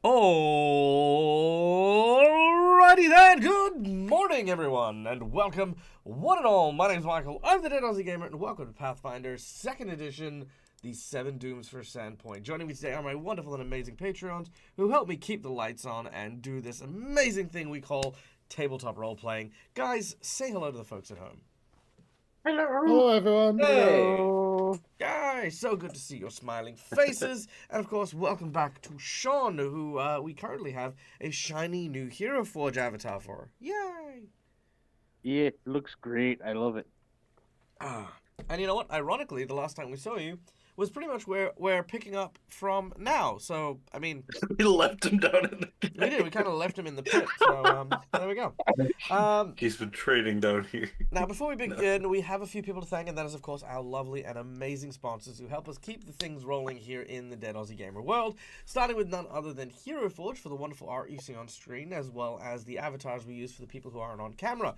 Alrighty then, good morning everyone, and welcome one and all. My name's Michael, I'm the Dead Aussie Gamer, and welcome to Pathfinder 2nd Edition, the 7 Dooms for Sandpoint. Joining me today are my wonderful and amazing Patreons, who help me keep the lights on and do this amazing thing we call tabletop role-playing. Guys, say hello to the folks at home. Hello. Hello, everyone. Hey! Hello. Guys, so good to see your smiling faces. And of course, welcome back to Sean, who we currently have a shiny new Hero Forge avatar for. Yay! Yeah, it looks great. I love it. And you know what? Ironically, the last time we saw you was pretty much where we're picking up from now. So, I mean, We left him down in the we did. We kind of left him in the pit. So, there we go. He's been trading down here. Now, before we begin, we have a few people to thank, and that is, of course, our lovely and amazing sponsors who help us keep the things rolling here in the Dead Aussie Gamer world, starting with none other than Hero Forge for the wonderful art you see on screen, as well as the avatars we use for the people who aren't on camera.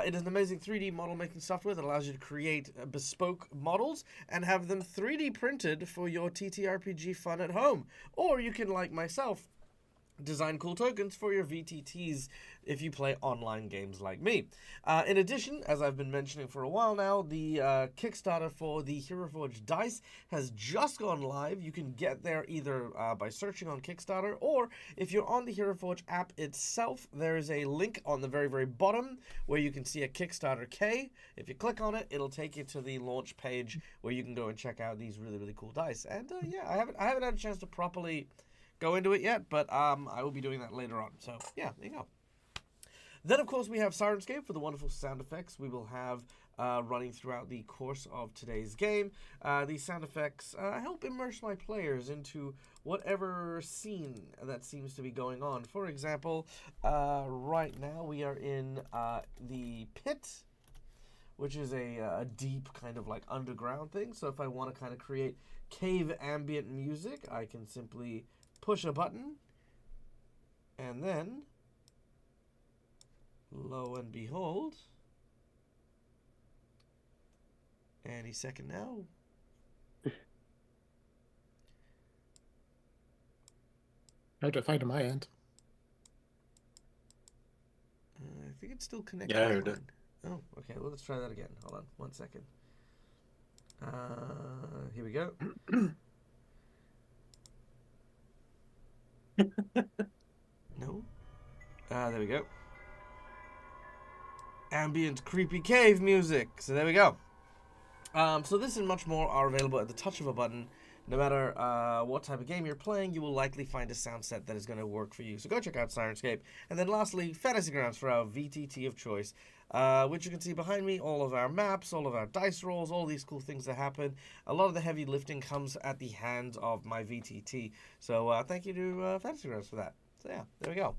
It is an amazing 3D model-making software that allows you to create bespoke models and have them 3D printed for your TTRPG fun at home. Or you can, like myself, design cool tokens for your VTTs if you play online games like me. In addition, as I've been mentioning for a while now, the Kickstarter for the Hero Forge dice has just gone live. You can get there either by searching on Kickstarter, or if you're on the Hero Forge app itself, there is a link on the very, very bottom where you can see a Kickstarter K. If you click on it, it'll take you to the launch page where you can go and check out these really, really cool dice. And yeah, I haven't had a chance to properly go into it yet, but I will be doing that later on. So yeah, there you go. Then, of course, we have Sirenscape for the wonderful sound effects we will have running throughout the course of today's game. These sound effects help immerse my players into whatever scene that seems to be going on. For example, right now we are in the pit, which is a deep kind of like underground thing. So if I want to kind of create cave ambient music, I can simply push a button, and then, lo and behold, any second now. How do I find on my end? I think it's still connected. Yeah, I heard it. Oh, okay. Well, let's try that again. Hold on, 1 second. Here we go. No. There we go. Ambient creepy cave music. So there we go. So this and much more are available at the touch of a button. No matter what type of game you're playing, you will likely find a sound set that is going to work for you. So go check out Sirenscape. And then lastly, Fantasy Grounds for our VTT of choice, which you can see behind me, all of our maps, all of our dice rolls, all these cool things that happen. A lot of the heavy lifting comes at the hands of my VTT. So thank you to Fantasy Grounds for that. So yeah, there we go.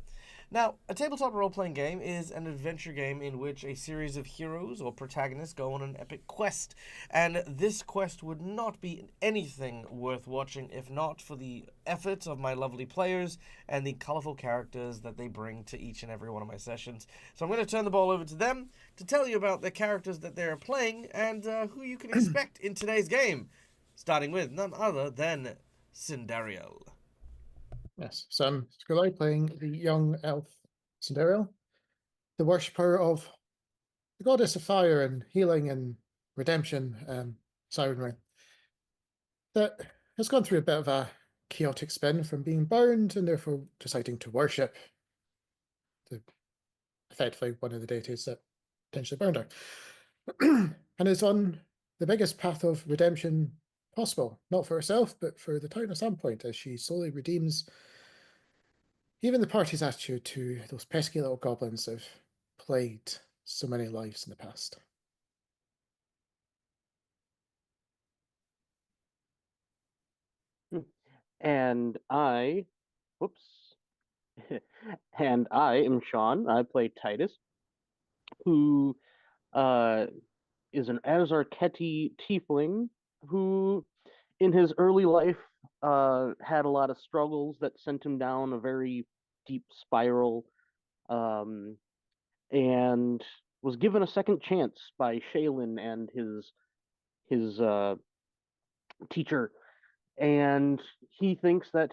Now, a tabletop role-playing game is an adventure game in which a series of heroes or protagonists go on an epic quest. And this quest would not be anything worth watching if not for the efforts of my lovely players and the colorful characters that they bring to each and every one of my sessions. So I'm going to turn the ball over to them to tell you about the characters that they're playing and who you can expect in today's game, starting with none other than Cindariel. Yes, so I'm Scully playing the young elf Cinderella, the worshipper of the goddess of fire and healing and redemption, Siren Ring, that has gone through a bit of a chaotic spin from being burned and therefore deciding to worship effectively one of the deities that potentially burned her. And is on the biggest path of redemption possible, not for herself, but for the town of Sandpoint, as she slowly redeems even the party's attitude to those pesky little goblins that have plagued so many lives in the past. And I, whoops. And I am Sean. I play Titus, who is an Azarketi tiefling who, in his early life, had a lot of struggles that sent him down a very deep spiral, and was given a second chance by Shaylin and his teacher, and he thinks that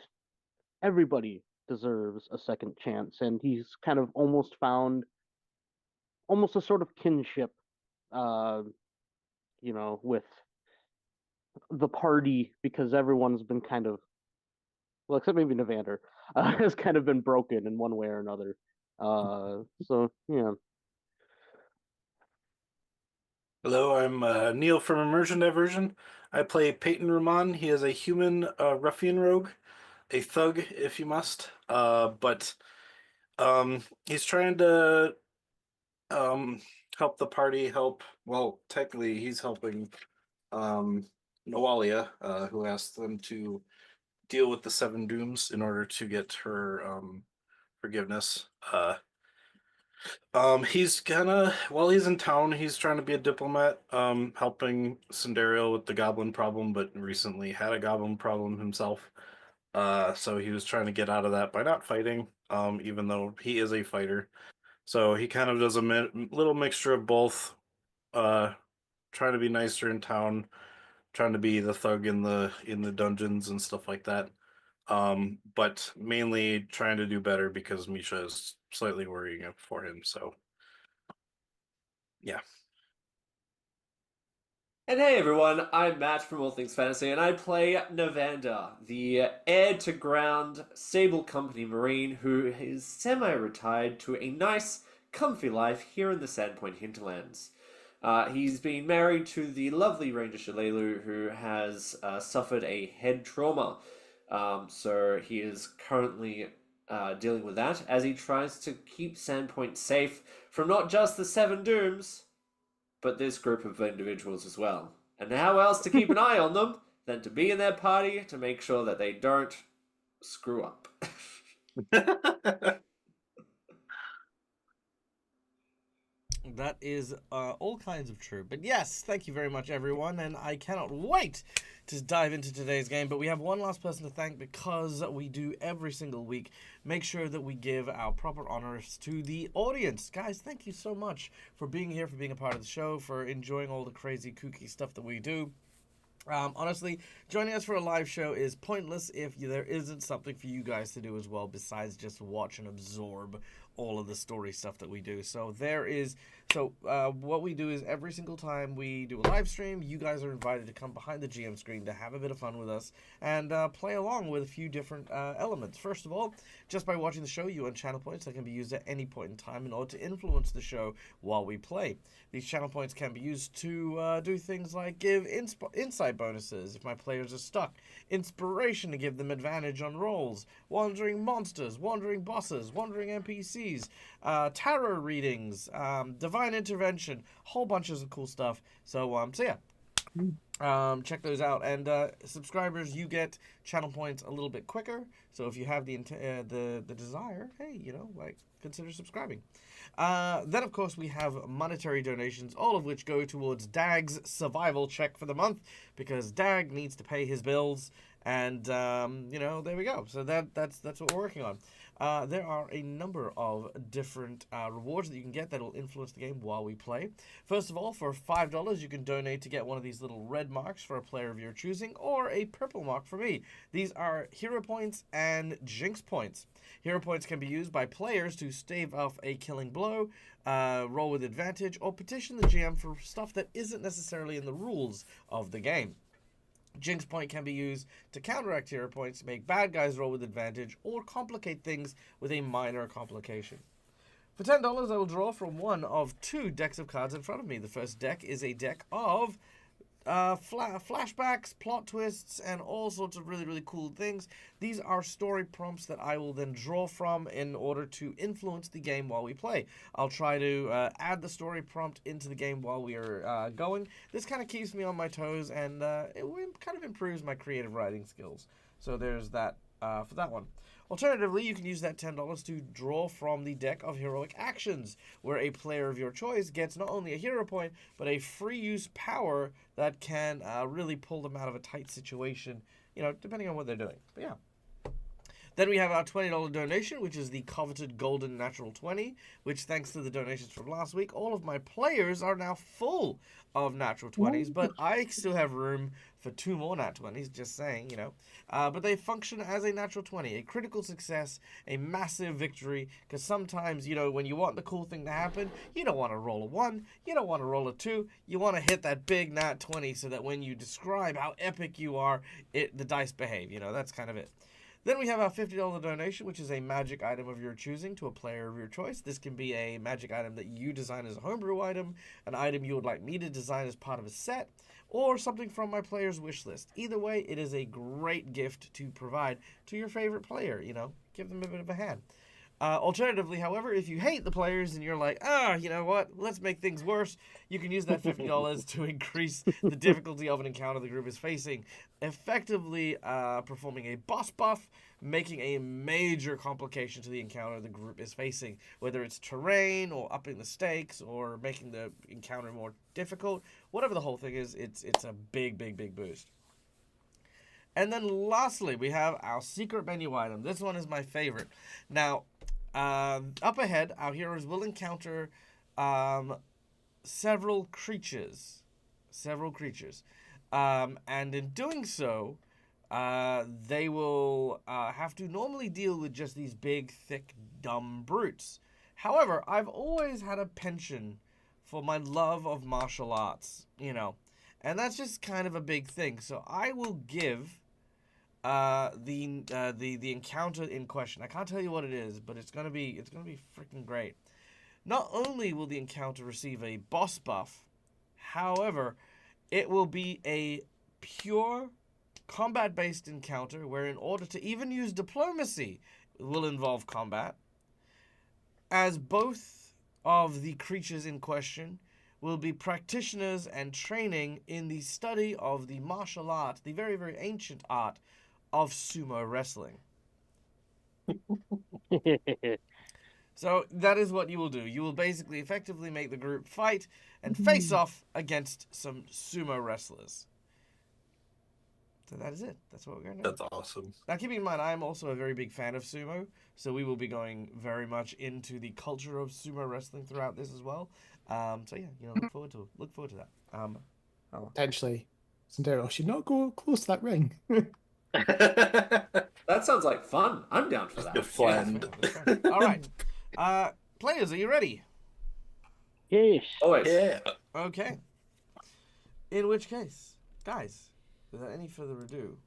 everybody deserves a second chance, and he's kind of almost found almost a sort of kinship, uh, with the party because everyone's been kind of, well, except maybe Navander, has kind of been broken in one way or another. So yeah. Hello, I'm Neil from Immersion Diversion. I play Peyton Ramon. He is a human ruffian rogue, a thug, if you must. But he's trying to um, help the party help. Well, technically, he's helping um, Noalia, who asked them to deal with the Seven Dooms in order to get her forgiveness. He's gonna while he's in town, he's trying to be a diplomat, helping Cinderio with the goblin problem, but recently had a goblin problem himself. So he was trying to get out of that by not fighting, even though he is a fighter. So he kind of does a little mixture of both, uh, trying to be nicer in town, trying to be the thug in the dungeons and stuff like that. But mainly trying to do better because Misha is slightly worrying for him. So yeah. And hey everyone, I'm Matt from All Things Fantasy, and I play Navander, the heir-to-ground Sable Company Marine who is semi-retired to a nice, comfy life here in the Sandpoint hinterlands. He's been married to the lovely Ranger Shalelu, who has suffered a head trauma. So he is currently dealing with that as he tries to keep Sandpoint safe from not just the Seven Dooms, but this group of individuals as well. And how else to keep an eye on them than to be in their party to make sure that they don't screw up. That is all kinds of true. But yes, thank you very much, everyone. And I cannot wait to dive into today's game. But we have one last person to thank because we do every single week make sure that we give our proper honors to the audience. Guys, thank you so much for being here, for being a part of the show, for enjoying all the crazy, kooky stuff that we do. Honestly, joining us for a live show is pointless if there isn't something for you guys to do as well besides just watch and absorb all of the story stuff that we do. So what we do is every single time we do a live stream, you guys are invited to come behind the GM screen to have a bit of fun with us and play along with a few different elements. First of all, just by watching the show, you earn channel points that can be used at any point in time in order to influence the show while we play. These channel points can be used to do things like give insight bonuses if my players are stuck, inspiration to give them advantage on rolls, wandering monsters, wandering bosses, wandering NPCs, tarot readings, divine intervention, whole bunches of cool stuff. So yeah. Check those out, and subscribers, you get channel points a little bit quicker. So if you have the desire, hey, consider subscribing. Then of course we have monetary donations, all of which go towards Dag's survival check for the month because Dag needs to pay his bills, and there we go. So that's what we're working on. There are a number of different rewards that you can get that will influence the game while we play. First of all, for $5, you can donate to get one of these little red marks for a player of your choosing, or a purple mark for me. These are hero points and jinx points. Hero points can be used by players to stave off a killing blow, roll with advantage, or petition the GM for stuff that isn't necessarily in the rules of the game. Jinx point can be used to counteract hero points, make bad guys roll with advantage, or complicate things with a minor complication. For $10, I will draw from one of two decks of cards in front of me. The first deck is a deck of flashbacks, plot twists, and all sorts of really, really cool things. These are story prompts that I will then draw from in order to influence the game while we play. I'll try to add the story prompt into the game while we are going. This kind of keeps me on my toes, and it kind of improves my creative writing skills. So there's that for that one. Alternatively, you can use that $10 to draw from the deck of heroic actions, where a player of your choice gets not only a hero point, but a free use power that can really pull them out of a tight situation, depending on what they're doing. But yeah. Then we have our $20 donation, which is the coveted golden natural 20, which thanks to the donations from last week, all of my players are now full of natural 20s, but I still have room for 2 more nat 20s, just saying, you know. But they function as a natural 20, a critical success, a massive victory, because sometimes, you know, when you want the cool thing to happen, you don't want to roll a 1, you don't want to roll a 2, you want to hit that big nat 20 so that when you describe how epic you are, the dice behave, you know, that's kind of it. Then we have our $50 donation, which is a magic item of your choosing to a player of your choice. This can be a magic item that you design as a homebrew item, an item you would like me to design as part of a set, or something from my player's wish list. Either way, it is a great gift to provide to your favorite player, you know, give them a bit of a hand. Alternatively, however, if you hate the players and you're like, you know what, let's make things worse, you can use that $50 to increase the difficulty of an encounter the group is facing, effectively performing a boss buff, making a major complication to the encounter the group is facing, whether it's terrain or upping the stakes or making the encounter more difficult. Whatever the whole thing is, it's a big, big, big boost. And then lastly, we have our secret menu item. This one is my favorite. Now, up ahead, our heroes will encounter several creatures. And in doing so, they will have to normally deal with just these big, thick, dumb brutes. However, I've always had a penchant for my love of martial arts, you know. And that's just kind of a big thing. So I will give the encounter in question. I can't tell you what it is, but it's gonna be freaking great. Not only will the encounter receive a boss buff, however, it will be a pure combat-based encounter where, in order to even use diplomacy, it will involve combat, as both of the creatures in question will be practitioners and training in the study of the martial art, the very, very ancient art of sumo wrestling. So that is what you will do. You will basically effectively make the group fight and face off against some sumo wrestlers. So that is it. That's what we're going to do. That's awesome. Now, keeping in mind, I am also a very big fan of sumo, so we will be going very much into the culture of sumo wrestling throughout this as well. So yeah, you know, look forward to that. Potentially, Sandero should not go close to that ring. That sounds like fun. I'm down for that. Good friend. All right, players, are you ready? Yes. Always. Yeah. Okay. In which case, guys, without any further ado,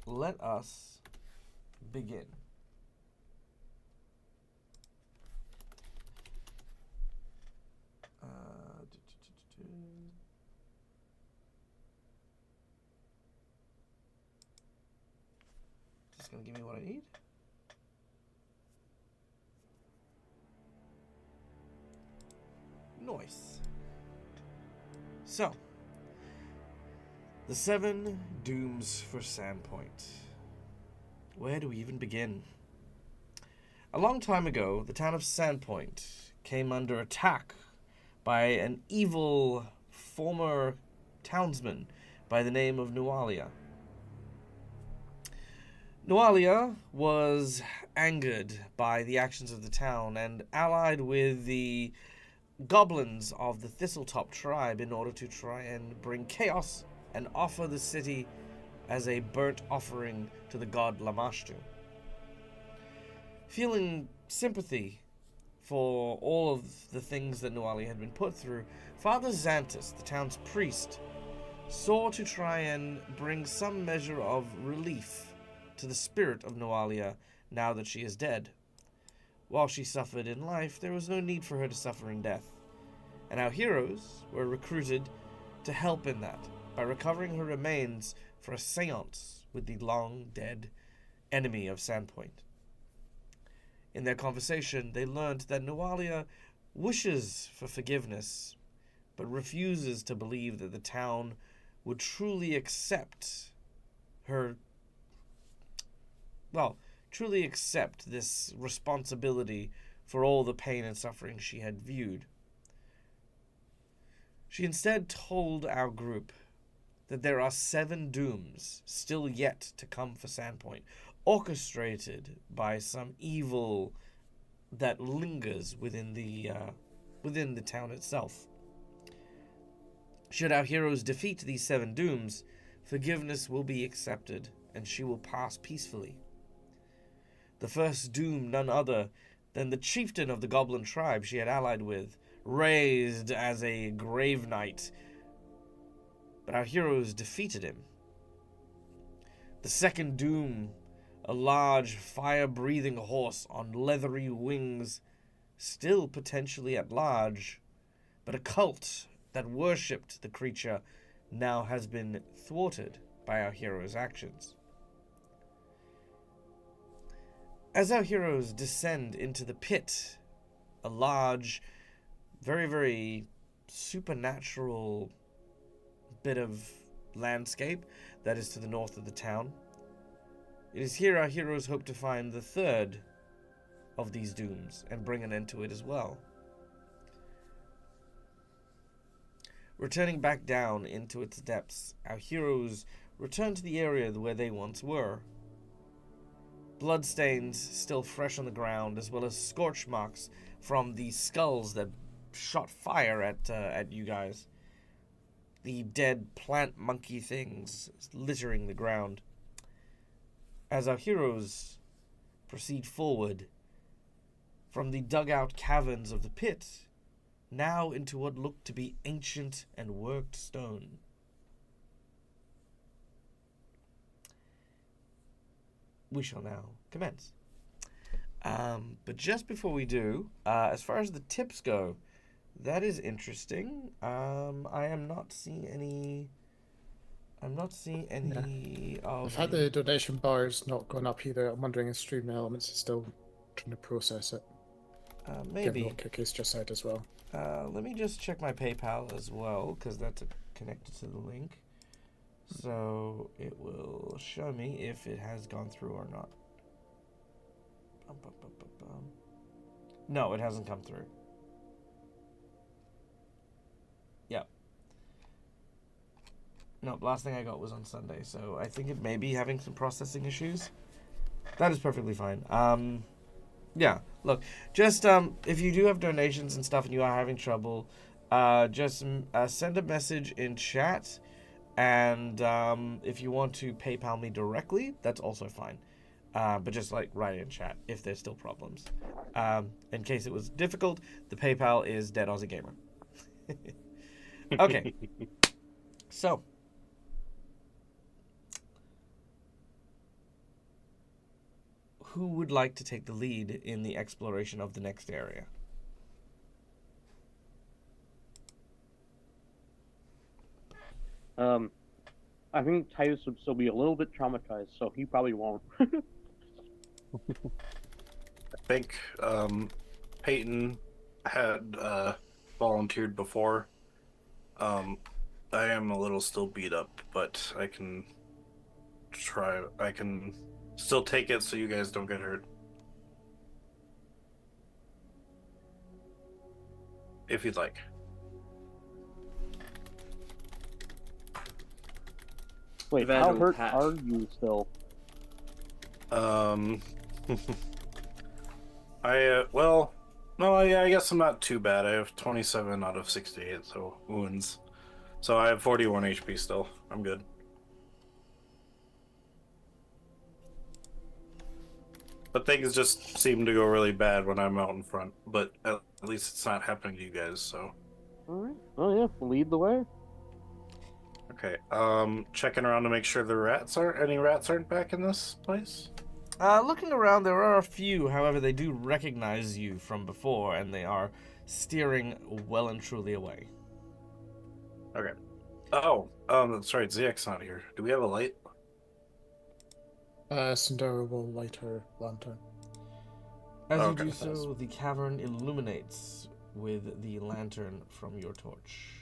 let us begin. Just gonna give me what I need. Nice. So, the 7 dooms for Sandpoint. Where do we even begin? A long time ago, the town of Sandpoint came under attack by an evil former townsman by the name of Nualia. Nualia was angered by the actions of the town and allied with the goblins of the Thistletop tribe in order to try and bring chaos and offer the city as a burnt offering to the god Lamashtu. Feeling sympathy for all of the things that Nualia had been put through, Father Xantus, the town's priest, sought to try and bring some measure of relief to the spirit of Nualia now that she is dead. While she suffered in life, there was no need for her to suffer in death, and our heroes were recruited to help in that by recovering her remains for a seance with the long-dead enemy of Sandpoint. In their conversation, they learned that Nualia wishes for forgiveness, but refuses to believe that the town would truly accept this responsibility for all the pain and suffering she had viewed. She instead told our group that there are 7 dooms still yet to come for Sandpoint, orchestrated by some evil that lingers within the town itself. Should our heroes defeat these 7 dooms, forgiveness will be accepted, and she will pass peacefully. The first doom, none other than the chieftain of the goblin tribe she had allied with, raised as a grave knight, but our heroes defeated him. The second doom, a large fire-breathing horse on leathery wings, still potentially at large, but a cult that worshipped the creature now has been thwarted by our heroes' actions. As our heroes descend into the pit, a large, very, very supernatural bit of landscape that is to the north of the town, it is here our heroes hope to find the third of these dooms and bring an end to it as well. Returning back down into its depths, our heroes return to the area where they once were. Bloodstains still fresh on the ground, as well as scorch marks from the skulls that shot fire at you guys. The dead plant monkey things littering the ground. As our heroes proceed forward from the dugout caverns of the pit, now into what looked to be ancient and worked stone. We shall now commence. But just before we do, as far as the tips go, that is interesting. I am not seeing any. I'm not seeing any of. I've had the donation bars not gone up either. I'm wondering if Stream Elements is still trying to process it. Maybe. Given what Cookie's just said as well. Let me just check my PayPal as well, because that's connected to the link. So it will show me if it has gone through or not. No, it hasn't come through. Yep. No, last thing I got was on Sunday, so I think it may be having some processing issues. That is perfectly fine. Yeah, look, just if you do have donations and stuff and you are having trouble, just send a message in chat, and if you want to PayPal me directly, that's also fine. But just like write in chat if there's still problems. In case it was difficult, the PayPal is Dead Aussie Gamer. Okay, so who would like to take the lead in the exploration of the next area? I think Titus would still be a little bit traumatized, so he probably won't. I think Peyton had volunteered before. I am a little still beat up, but I can try. I can still take it so you guys don't get hurt. If you'd like. Wait, how Vandal hurt Patch. are you still? Well, no, I guess I'm not too bad. I have 27 out of 68, so wounds. So I have 41 HP still. I'm good. But things just seem to go really bad when I'm out in front. But at least it's not happening to you guys, so. Alright. Oh yeah, lead the way. Okay, checking around to make sure any rats aren't back in this place? Looking around, there are a few. However, they do recognize you from before, and they are steering well and truly away. Okay. Oh, that's right, Ziek's not here. Do we have a light? Sindara will light her lantern. As you Okay, do thanks. so, the cavern illuminates with the lantern from your torch.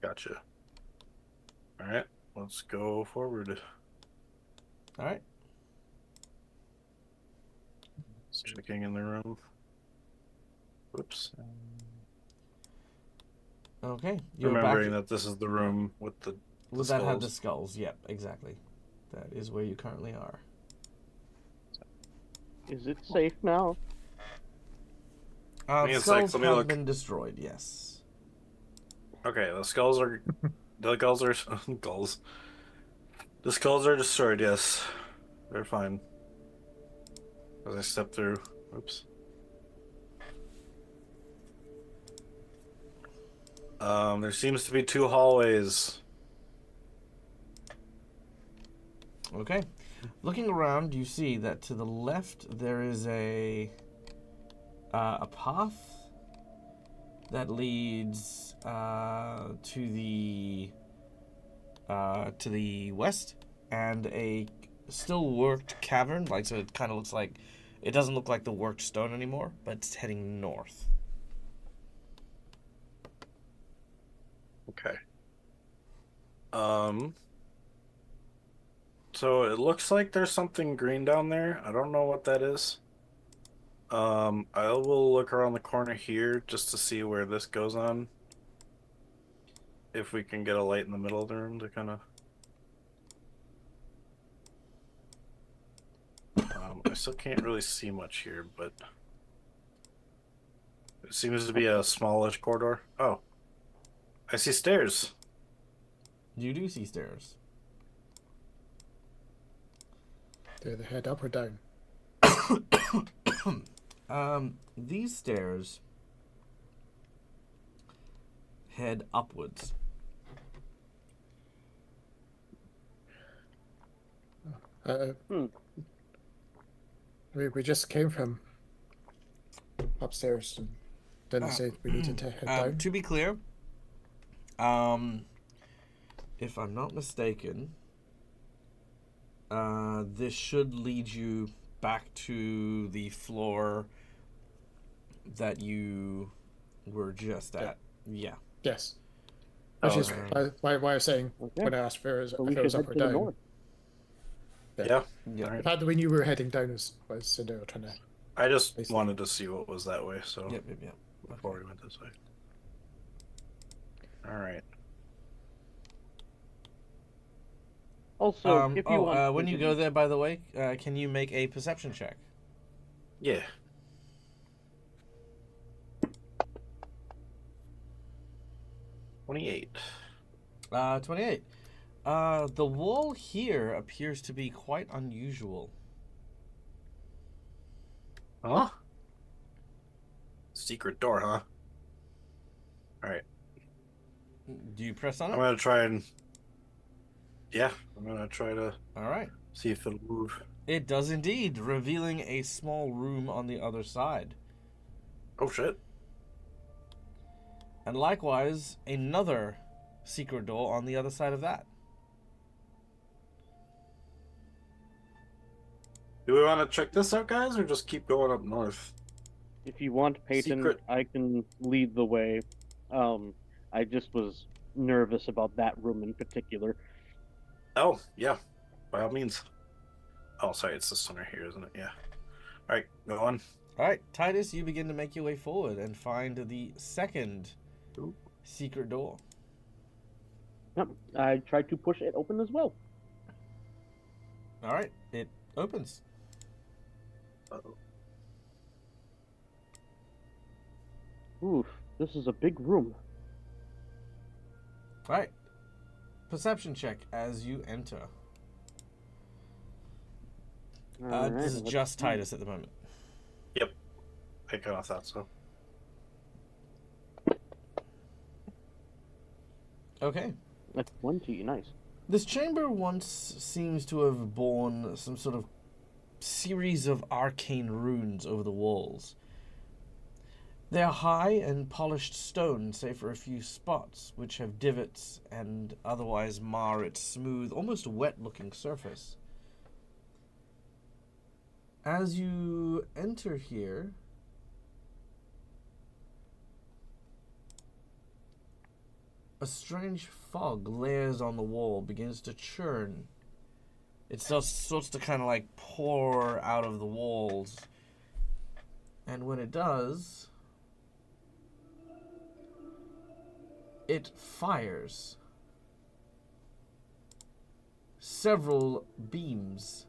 Gotcha. Alright, let's go forward. All right. Checking in the room. Whoops. Okay, you're Remembering back. that this is the room with the That had the skulls. skulls. Yep, exactly. That is where you currently are. Is it safe now? Give me The a sec, skulls let me have look. been destroyed. Yes. Okay, the skulls are skulls. The skulls are destroyed, yes. They're fine. As I step through. Oops. There seems to be 2 hallways. Okay. Looking around, you see that to the left there is a path that leads to the west, and a still worked cavern. Like, so it kind of looks like, it doesn't look like the worked stone anymore, but it's heading north. Okay. So it looks like there's something green down there. I don't know what that is. I will look around the corner here just to see where this goes on. If we can get a light in the middle of the room to kind of... I still can't really see much here, but... It seems to be a smallish corridor. Oh. I see stairs. You do see stairs. Do they head up or down? These stairs head upwards. Hmm. We just came from upstairs and didn't say we needed to head down. To be clear, if I'm not mistaken, this should lead you back to the floor that you were just at. Yeah. Yes. Oh, Which is okay. why I was saying Okay. when I asked So we if it was should up head or to the down. north. Yeah. Yeah. Alright. The fact that we knew we were heading down was Cinderella trying to. I just Basically. wanted to see what was that way, so... Yep. Before Okay. we went this way. Alright. Also, if you want when you go there, by the way, can you make a perception check? Yeah. $28. 28. The wall here appears to be quite unusual. Huh? Secret door, huh? Alright. Do you press on I'm it? gonna try and... Yeah, I'm gonna try to All right. see if it'll move. It does indeed, revealing a small room on the other side. Oh shit. And likewise, another secret door on the other side of that. Do we want to check this out, guys, or just keep going up north? If you want, Peyton, Secret. I can lead the way. I just was nervous about that room in particular. Oh, yeah. By all means. Oh, sorry, it's this one right here, isn't it? Yeah. Alright, go on. All right, Titus, you begin to make your way forward and find the second Ooh. secret door. Yep, I tried to push it open as well. All right, it opens. Uh-oh. Oof, this is a big room. All right, perception check as you enter. Alright, This is let's just see. Titus at the moment. Yep. I kind of thought so. Okay. That's 20, nice. This chamber once seems to have borne some sort of series of arcane runes over the walls. They are high and polished stone, save for a few spots, which have divots and otherwise mar its smooth, almost wet-looking surface. As you enter here, a strange fog layers on the wall, begins to churn. It starts to kind of like pour out of the walls. And when it does, it fires several beams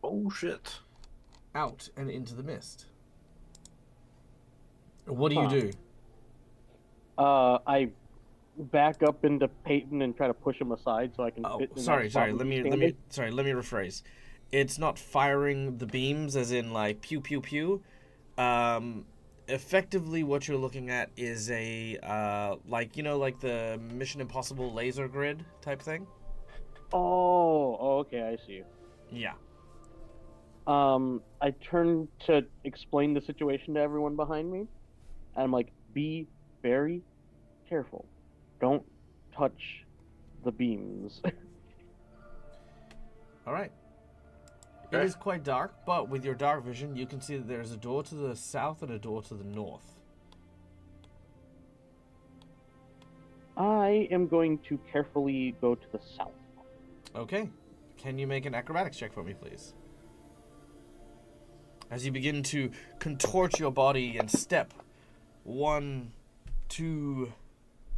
Oh shit. out and into the mist. What do you Huh. do? I back up into Peyton and try to push him aside so I can Oh, fit in sorry. that spot Let where he's me standing. rephrase. It's not firing the beams as in like pew pew pew. Effectively, what you're looking at is a like like the Mission Impossible laser grid type thing. Oh, okay, I see. Yeah. I turn to explain the situation to everyone behind me, and I'm like, be very careful. Don't touch the beams. All right. It Okay. is quite dark, but with your dark vision, you can see that there's a door to the south and a door to the north. I am going to carefully go to the south. Okay. Can you make an acrobatics check for me, please? As you begin to contort your body and step 1, 2,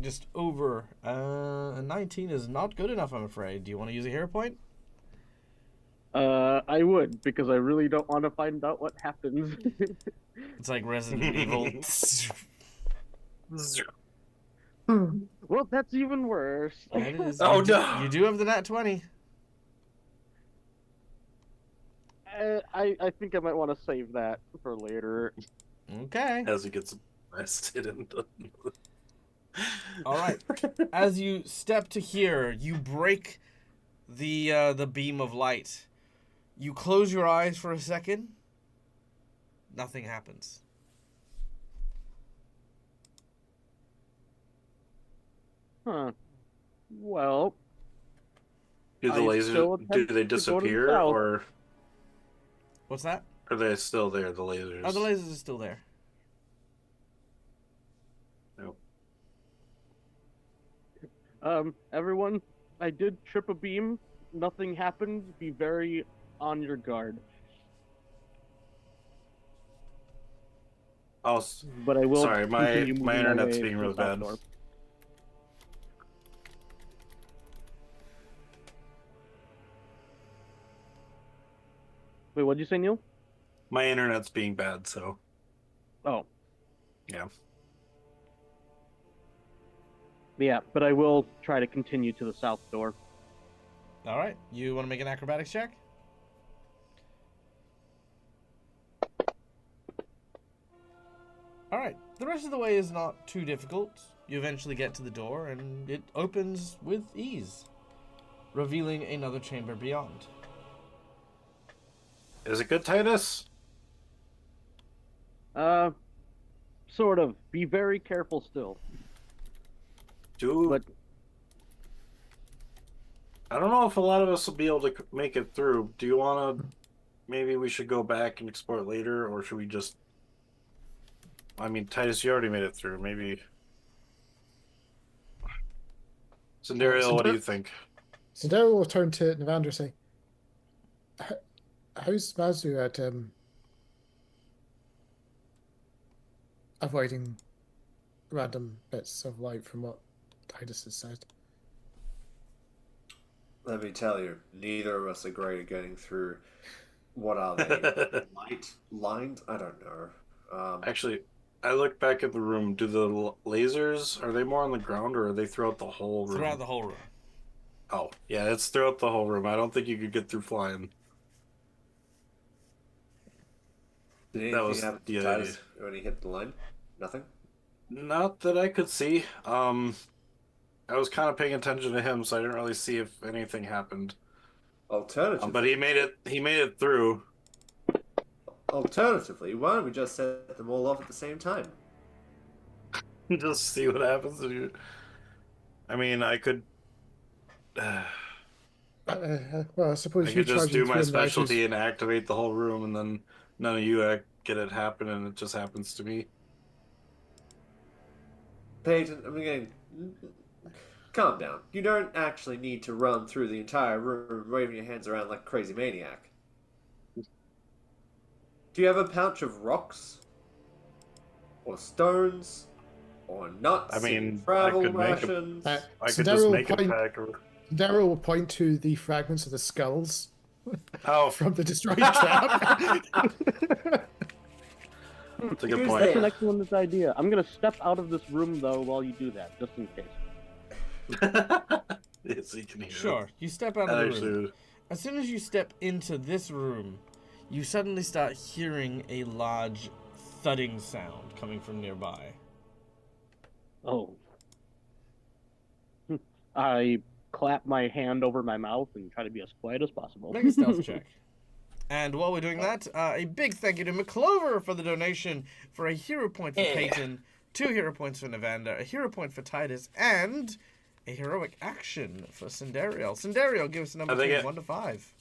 just over. A 19 is not good enough, I'm afraid. Do you want to use a hero point? I would, because I really don't want to find out what happens. It's like Resident Evil. Well, that's even worse. That is. Oh, you do, no. You do have the nat 20. I think I might want to save that for later. Okay. As he gets arrested and All right. As you step to here, you break the beam of light. You close your eyes for a second. Nothing happens. Huh. Well, do the I lasers still attempt do they to go to the disappear south. or What's that? are they still there? The lasers. Oh, the lasers are still there. No. Everyone, I did trip a beam. Nothing happened. Be very on your guard. Oh, But I will sorry, my continue moving my internet's way being to the really south bad. door. Wait, what'd you say, Neil? My internet's being bad, so Oh. yeah. Yeah, but I will try to continue to the south door. All right. You want to make an acrobatics check? All right. The rest of the way is not too difficult. You eventually get to the door, and it opens with ease, revealing another chamber beyond. Is it good, Titus? Sort of. Be very careful still. Do But I don't know if a lot of us will be able to make it through. Do you want to? Maybe we should go back and explore it later, or should we just? I mean, Titus, you already made it through. Maybe. Sandariel, what do you think? So now we'll turn to Navander and say, how's Mazu at avoiding random bits of light from what Titus has said? Let me tell you, neither of us are great at getting through. What are they? Light lines? I don't know. Actually, I look back at the room. Do the lasers, are they more on the ground or are they throughout the whole room? Throughout the whole room. Oh, yeah, it's throughout the whole room. I don't think you could get through flying. Did That anything was happen the to idea. Titus when he hit the line? Nothing? Not that I could see. I was kind of paying attention to him, so I didn't really see if anything happened. Alternatively, But he made it. He made it through. Alternatively, why don't we just set them all off at the same time? Just see what happens. I mean, I could. Well, I suppose I you could just charging do my through and specialty Ryder's- and activate the whole room, and then none of you get it happen, and it just happens to me. Peyton, I'm getting. Calm down. You don't actually need to run through the entire room waving your hands around like a crazy maniac. Do you have a pouch of rocks? Or stones? or nuts. I mean, travel I could make a- rations. Uh, I so could just Daryl make a point, pack of. Daryl will point to the fragments of the skulls Oh, from the destroyed trap. that's a good Who's point. That's there? an excellent idea. I'm gonna step out of this room though while you do that, just in case. Yes, he can hear. Sure, you step out That of the room. actually, As soon as you step into this room, you suddenly start hearing a large thudding sound coming from nearby. Oh. I clap my hand over my mouth and try to be as quiet as possible. Make a stealth check. And while we're doing that, a big thank you to McClover for the donation for a hero point for Peyton, 2 hero points for Nevanda, a hero point for Titus, and a heroic action for Sindariel. Sindariel, give us a number I think between it- 1 to 5.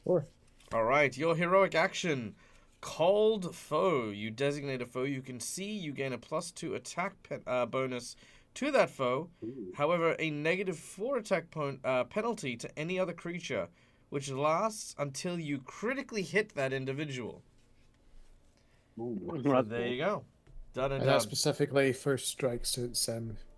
4. All right, your heroic action. Called Foe. You designate a foe you can see. You gain a +2 attack bonus to that foe. However, a -4 attack penalty to any other creature, which lasts until you critically hit that individual. So That's there cool. you go. Done and And that's done. specifically first strikes, so it's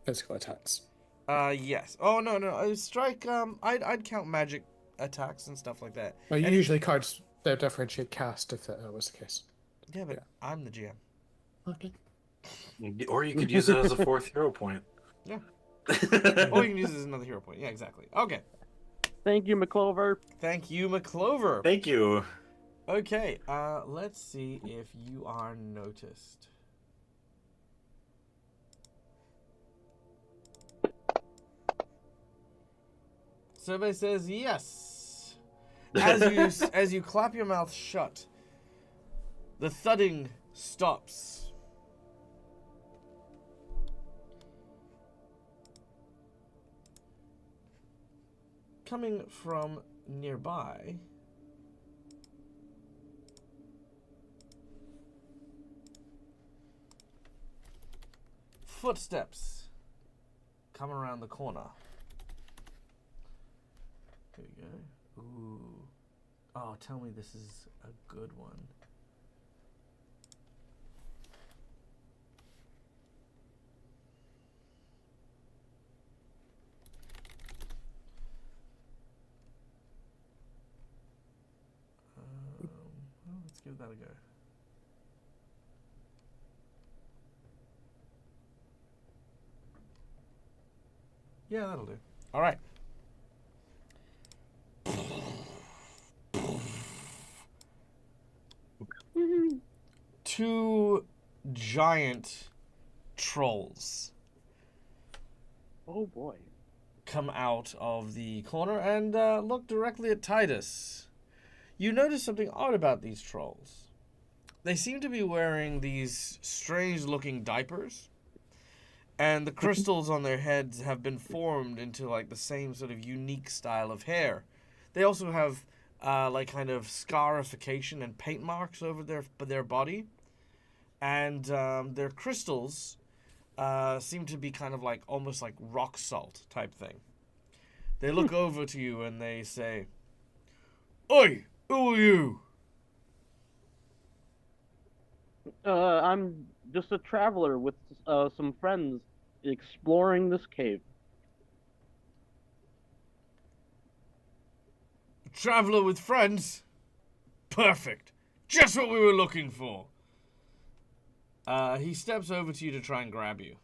physical attacks. Yes. Oh no. Strike. I'd count magic attacks and stuff like that. Well, Any- usually cards they differentiate cast if that was the case. Yeah, but Yeah. I'm the GM. Okay. or you could use it as a 4th hero point. Yeah. Or you can use it as another hero point. Yeah, exactly. Okay. Thank you, McClover. Thank you, McClover. Thank you. Okay, let's see if you are noticed. Survey says yes. As you clap your mouth shut, the thudding stops. Coming from nearby, footsteps come around the corner. Here we go. Ooh. Oh, tell me this is a good one. Well, let's give that a go. Yeah, that'll do. All right. Two giant trolls Oh boy. come out of the corner and look directly at Titus. You notice something odd about these trolls. They seem to be wearing these strange-looking diapers, and the crystals on their heads have been formed into like the same sort of unique style of hair. They also have like kind of scarification and paint marks over their body, and their crystals seem to be kind of like almost like rock salt type thing. They look over to you and they say, "Oi, who are you?" I'm just a traveler with some friends exploring this cave. Traveler with friends? Perfect. Just what we were looking for. He steps over to you to try and grab you.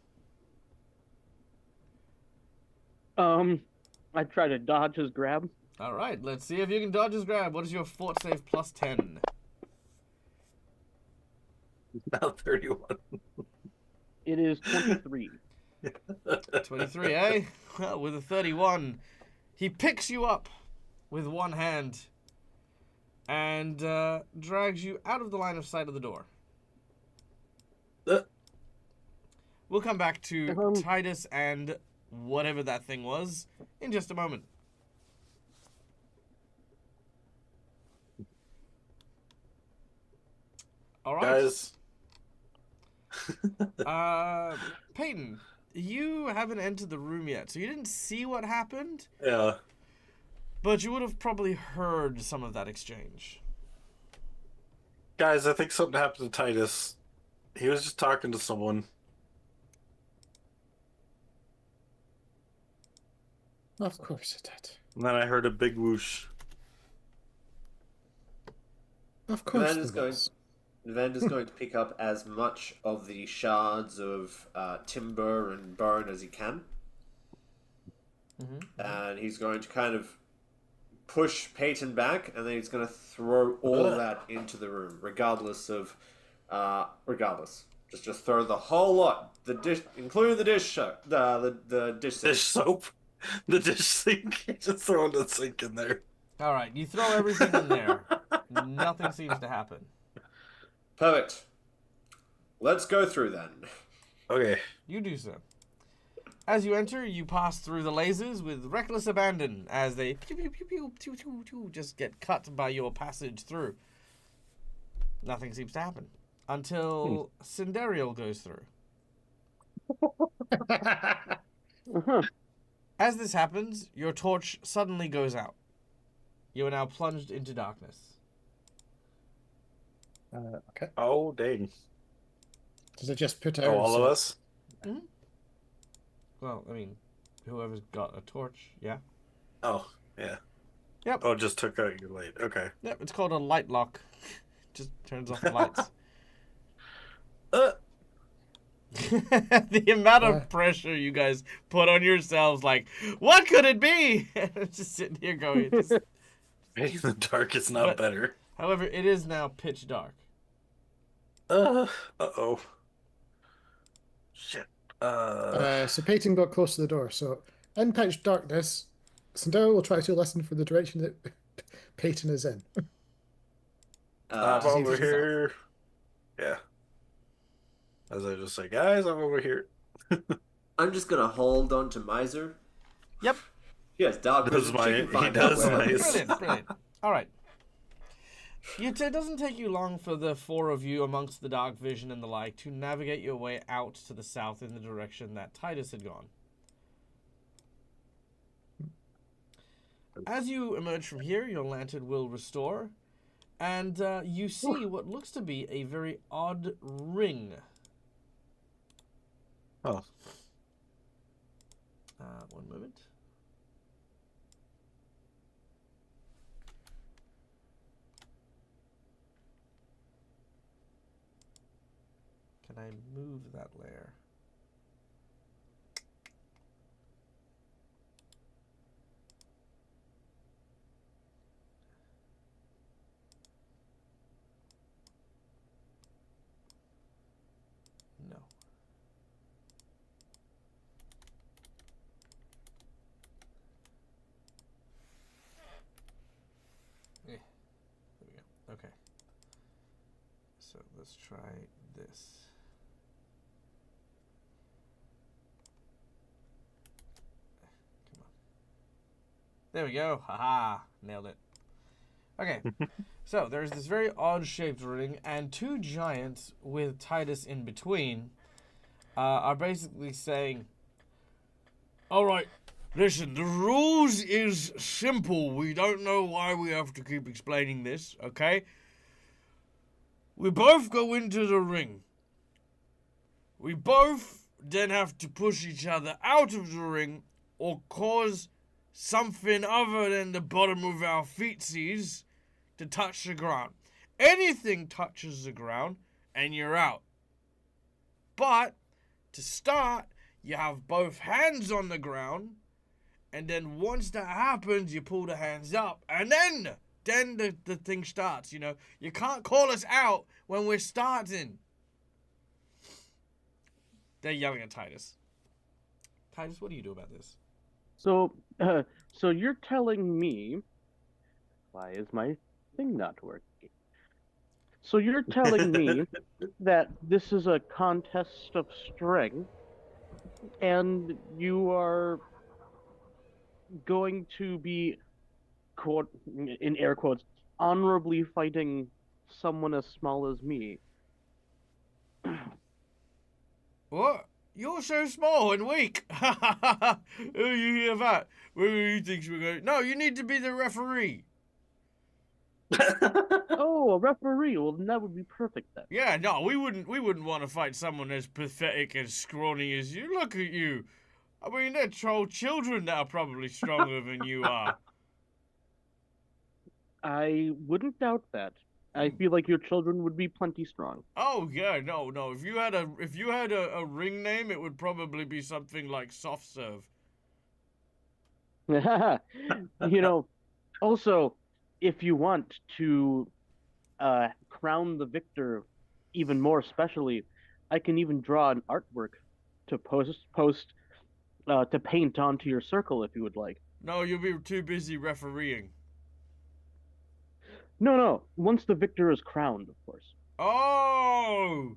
I try to dodge his grab. All right, let's see if you can dodge his grab. What is your fort save +10? About 31. It is 23. 23, eh? Well, with a 31, he picks you up with one hand and drags you out of the line of sight of the door. We'll come back to Titus and whatever that thing was in just a moment. All right. Guys. Peyton, you haven't entered the room yet, so you didn't see what happened, Yeah. but you would have probably heard some of that exchange. Guys, I think something happened to Titus. He was just talking to someone. Of course it did. And then I heard a big whoosh. Of course Navanda's there was. Navanda's going to pick up as much of the shards of timber and bone as he can. And he's going to kind of push Peyton back, and then he's going to throw all of that into the room, regardless. Just throw the whole lot, the dish, including the dish soap, the dish soap. Dish soap. The dish sink. Just throwing the sink in there. All right, you throw everything in there. Nothing seems to happen. Perfect. Let's go through then. Okay. You do so. As you enter, you pass through the lasers with reckless abandon as they pew, pew, pew, pew, pew, pew, pew, just get cut by your passage through. Nothing seems to happen until Cinderial goes through. As this happens, your torch suddenly goes out. You are now plunged into darkness. Okay. Oh, dang. Does it just put out? Oh, all of us? Well, I mean, whoever's got a torch, yeah. Oh, yeah. Yep. Oh, just took out your light. Okay. Yep, it's called a light lock. Just turns off the lights. The amount of pressure you guys put on yourselves, like, what could it be? Just sitting here going. Being in the dark is not better. However, it is now pitch dark. Uh-oh. Shit. So Peyton got close to the door. So in pitch darkness, Sandero will try to listen for the direction that Peyton is in. I'm see if over it's here. Yeah. As I just say, guys, I'm over here. I'm just gonna hold on to Miser. Yep. He has dark vision. He does nice. Brilliant, brilliant. All right. It doesn't take you long for the four of you amongst the dark vision and the like to navigate your way out to the south in the direction that Titus had gone. As you emerge from here, your lantern will restore, and you see what looks to be a very odd ring. Oh. 1 moment. Can I move that layer? No. There we go. Okay. So let's try this. There we go. Haha. Nailed it. Okay. So there's this very odd shaped ring, and two giants with Titus in between are basically saying, all right, listen, the rules is simple. We don't know why we have to keep explaining this, okay? We both go into the ring. We both then have to push each other out of the ring or cause something other than the bottom of our feetsies to touch the ground. Anything touches the ground and you're out. But to start, you have both hands on the ground, and then once that happens, you pull the hands up, and then the thing starts, you know. You can't call us out when we're starting. They're yelling at Titus. Titus, what do you do about this? So you're telling me, why is my thing not working? So you're telling me that this is a contest of strength, and you are going to be, quote, in air quotes, honorably fighting someone as small as me. What? You're so small and weak. Oh, you hear that? Who do you think we're going? No, you need to be the referee. Oh, a referee. Well, then that would be perfect then. Yeah, no, we wouldn't want to fight someone as pathetic and scrawny as you. Look at you. I mean, they're troll children that are probably stronger than you are. I wouldn't doubt that. I feel like your children would be plenty strong. Oh yeah, no. If you had a ring name, it would probably be something like Soft Serve. You know, also, if you want to crown the victor even more specially, I can even draw an artwork to post to paint onto your circle if you would like. No, you'll be too busy refereeing. No, no. Once the victor is crowned, of course. Oh!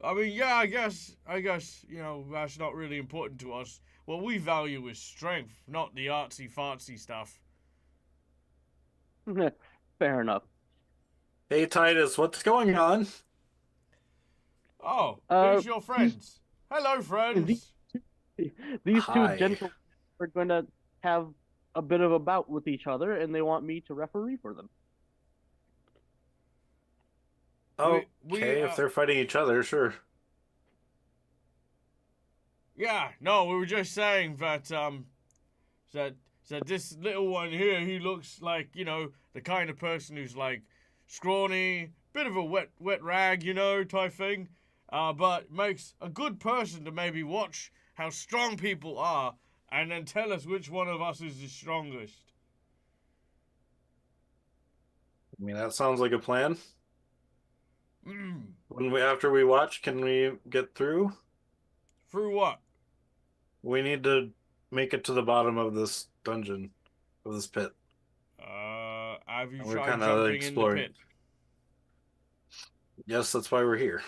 I mean, yeah, I guess, that's not really important to us. What we value is strength, not the artsy-fartsy stuff. Fair enough. Hey, Titus, what's going on? Oh, Uh, here's your friends. Hello, friends. These two Hi. gentlemen are going to have a bit of a bout with each other, and they want me to referee for them. Okay, we, if they're fighting each other, sure. Yeah, no, we were just saying that, that this little one here, he looks like, the kind of person who's, like, scrawny, bit of a wet rag, type thing, but makes a good person to maybe watch how strong people are and then tell us which one of us is the strongest. I mean, that sounds like a plan. Mm. After we watch, can we get through? Through what? We need to make it to the bottom of this dungeon, of this pit. Have you We're tried kinda jumping exploring. in the pit? Yes, that's why we're here.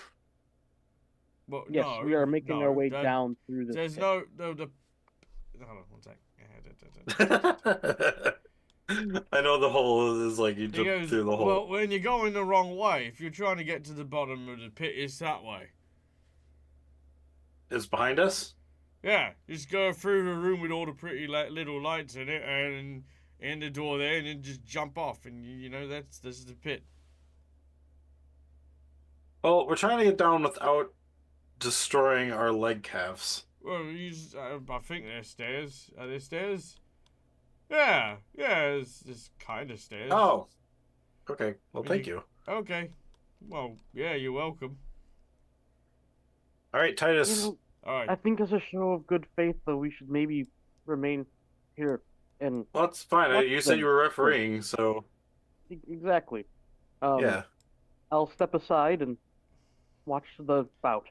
Well, Yes, no, we are making no, our way that- down through this. There's pit. no, hold on one sec. I know the hole is like you He jump goes, through the hole. well, when you're going the wrong way, if you're trying to get to the bottom of the pit, it's that way. It's behind us? Yeah, just go through the room with all the pretty little lights in it, and in the door there, and then just jump off, and this is the pit. Well, we're trying to get down without destroying our leg calves. Well, I think there's stairs. Are there stairs? Yeah, it's kind of stairs. Oh, okay. Well, When thank you. Okay. Well, yeah, you're welcome. All right, Titus. You know, All right. I think as a show of good faith, though, we should maybe remain here and Well, that's fine. Watch You said them. you were refereeing, so exactly. yeah. I'll step aside and watch the bout.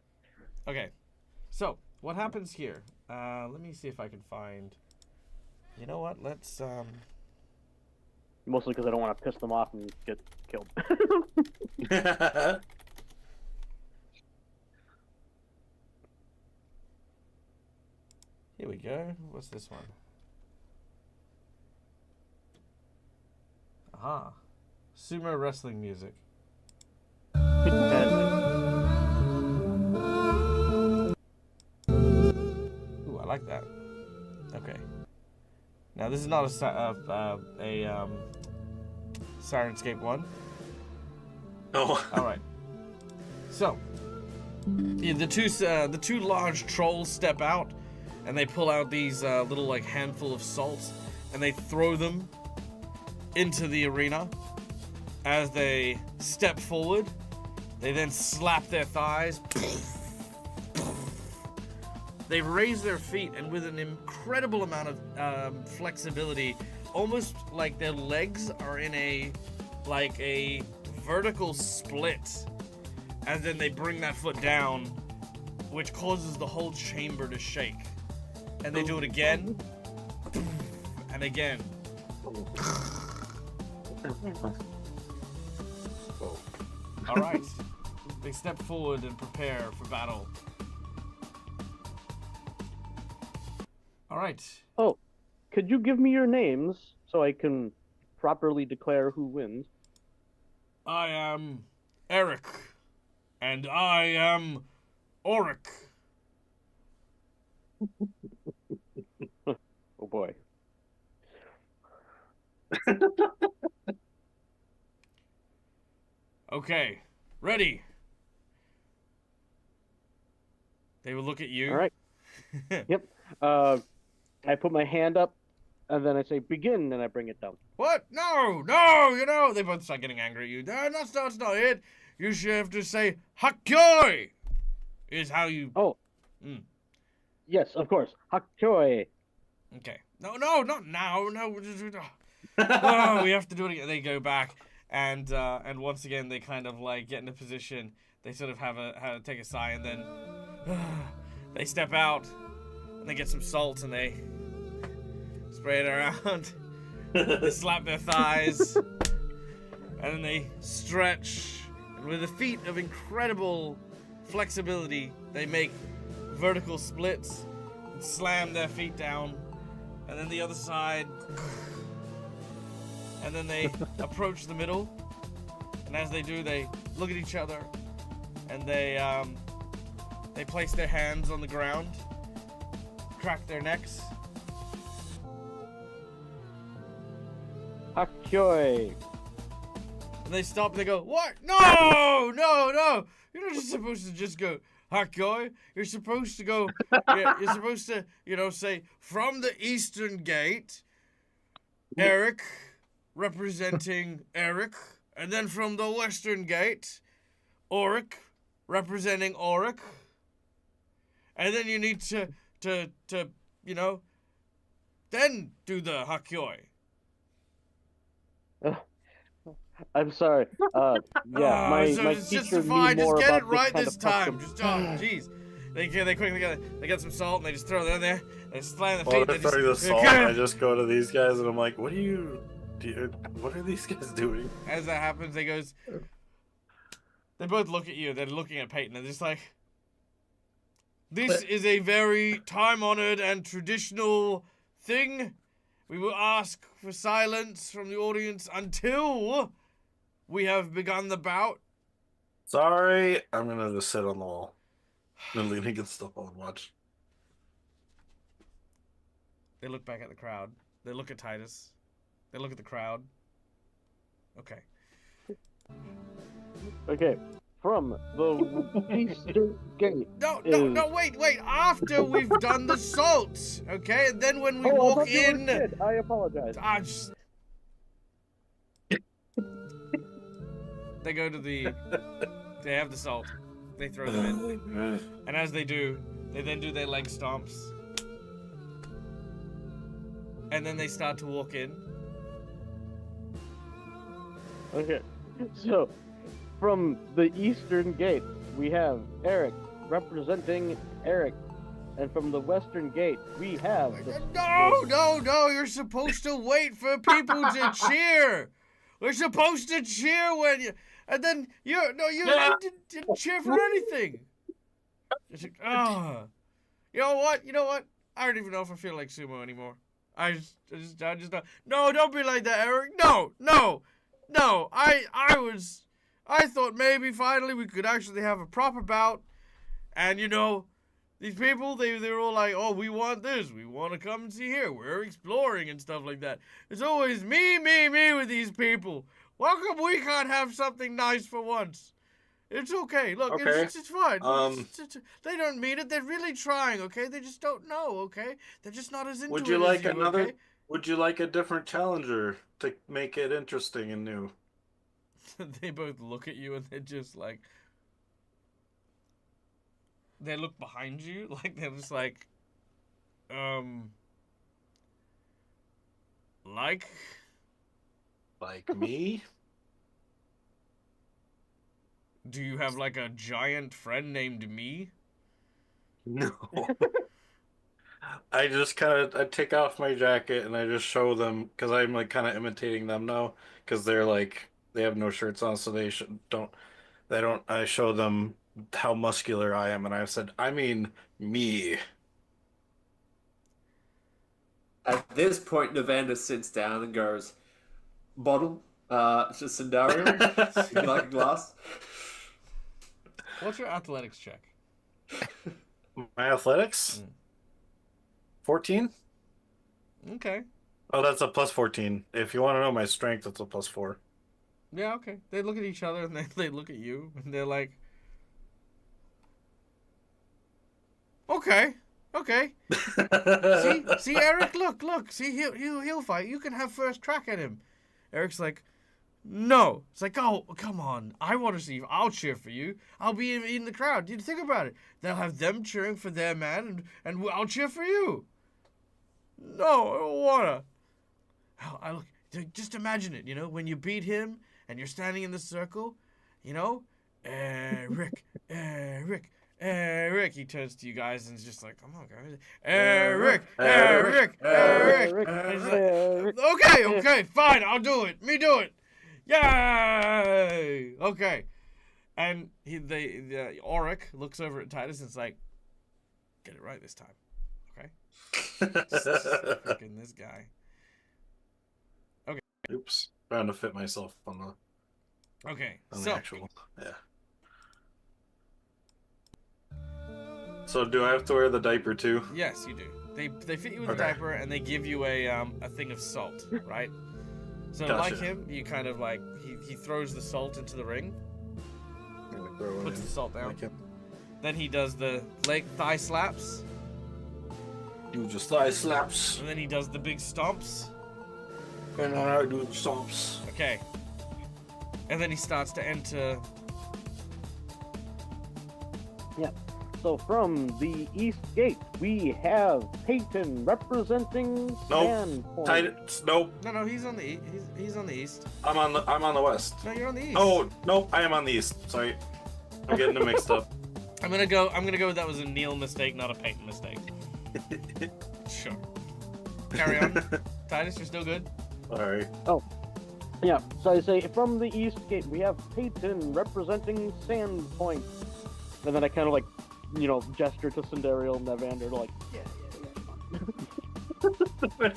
Okay. So, what happens here? Let me see if I can find. You know what? Let's Mostly because I don't want to piss them off and get killed. Here we go. What's this one? Aha. Sumo wrestling music. Ooh, I like that. Okay. Now this is not a Sirenscape one. Oh. All right. So, yeah, the two large trolls step out, and they pull out these little like handful of salts, and they throw them into the arena. As they step forward, they then slap their thighs. They raise their feet, and with an incredible amount of flexibility, almost like their legs are in a vertical split. And then they bring that foot down, which causes the whole chamber to shake. And they do it again, and again. All right. They step forward and prepare for battle. All right. Oh, could you give me your names so I can properly declare who wins? I am Eric, and I am Auric. Oh boy. Okay, ready. They will look at you. All right. Yep. I put my hand up, and then I say begin, and I bring it down. What? No, they both start getting angry at you. No, that's not it. You should have to say, Hakyoi! Is how you... Oh. Mm. Yes, of course. Hakchoi. Okay. No, not now. No. Oh, we have to do it again. They go back, and once again, they kind of, like, get in a position. They sort of have to take a sigh, and then they step out, and they get some salt, and they spray it around. They slap their thighs, and then they stretch. And with a feat of incredible flexibility, they make vertical splits and slam their feet down. And then the other side. And then they approach the middle. And as they do, they look at each other. And they place their hands on the ground, crack their necks. Hakchoi. And they stop and they go, what? No! You're not just supposed to just go, Hakoi. You're supposed to go, you're supposed to, say, from the eastern gate, Eric, representing Eric. And then from the western gate, Auric, representing Auric. And then you need to then do the Hakoi. I'm sorry. My it's teacher just knew fine. more Just get about it right kind this of time. custom. Just jeez. They quickly get some salt and they just throw it in there. They slam the While feet. they're throwing the salt, I just go to these guys and I'm like, what are these guys doing? As that happens, they both look at you. They're looking at Peyton. They're just like, this is a very time-honored and traditional thing. We will ask for silence from the audience until we have begun the bout. Sorry, I'm gonna just sit on the wall. I'm leaning against the wall and watch. They look back at the crowd. They look at Titus. They look at the crowd. Okay. Okay. From the eastern gate. No, wait. After we've done the salt, okay? And then when we I walk thought you were in... a kid. I apologize. They go to the... They have the salt. They throw them in. And as they do, they then do their leg stomps. And then they start to walk in. Okay. So, from the eastern gate, we have Eric representing Eric. And from the western gate, we have... No, you're supposed to wait for people to cheer. We're supposed to cheer when you... And then you didn't cheer for anything. You know what? I don't even know if I feel like sumo anymore. I just don't. No, don't be like that, Eric. No. I thought maybe finally we could actually have a proper bout. And these people, they're all like, oh, we want this. We want to come and see here. We're exploring and stuff like that. It's always me with these people. Why come we can't have something nice for once? It's okay. Look, Okay. It's fine. They don't mean it. They're really trying, okay? They just don't know, okay? They're just not as into Would it you as like you, another? okay? Would you like a different challenger to make it interesting and new? They both look at you and they're just like... They look behind you, like they're just like... Like... Like me? Do you have like a giant friend named me? No. I just I take off my jacket and I just show them because I'm like kind of imitating them now because they're like they have no shirts on, so they don't. I show them how muscular I am, and I said, I mean me. At this point, Navanda sits down and goes, bottle, to Sindario, would you like a glass? What's your athletics check? My athletics? 14? Okay. Oh, that's a plus 14. If you want to know my strength, it's a plus 4. Yeah, okay. They look at each other and they look at you and they're like, okay. See, Eric, look. See, he'll fight. You can have first crack at him. Eric's like, no. It's like, oh, come on. I want to see you. I'll cheer for you. I'll be in the crowd. You think about it. They'll have them cheering for their man, and I'll cheer for you. No, I don't wanna. I look. Just imagine it. When you beat him and you're standing in the circle. Eric. He turns to you guys and is just like, come on, guys. Eric. Okay, fine, I'll do it. Me do it. Yay! Okay. And the Auric looks over at Titus and is like, get it right this time. Okay? Freaking this guy. Okay. Oops. Trying to fit myself on the actual. Yeah. So do I have to wear the diaper too? Yes, you do. They fit you with a diaper and they give you a thing of salt, right? So Gotcha. like him, you kind of like he throws the salt into the ring, puts the salt down. Like Then he does the leg thigh slaps, do just thigh slaps. and then he does the big stomps. And I do the stomps. Okay. And then he starts to enter. Yeah. So from the East Gate, we have Peyton representing Nope. Sandpoint. Titus, nope. No, he's on the he's on the east. I'm on the west. No, you're on the east. Oh, nope, I am on the east. Sorry. I'm getting them mixed up. I'm gonna go with that was a Neil mistake, not a Peyton mistake. Sure. Carry on. Titus, you're still good? Sorry. Yeah, so I say from the East Gate, we have Peyton representing Sandpoint. And then I kind of like, gesture to Cindereal and Nevander, like, yeah.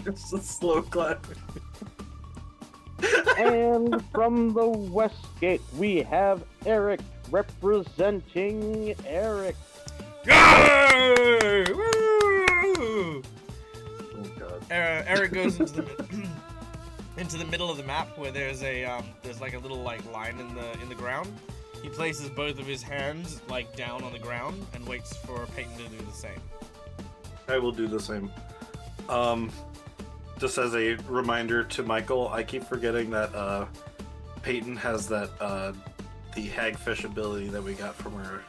It's a slow clap. And from the West Gate, we have Eric representing Eric. Yay! Woo! Oh god. Eric goes into the middle of the map where there's like a little like line in the ground. He places both of his hands like down on the ground and waits for Peyton to do the same. I will do the same. Just as a reminder to Michael, I keep forgetting that Peyton has that the hagfish ability that we got from our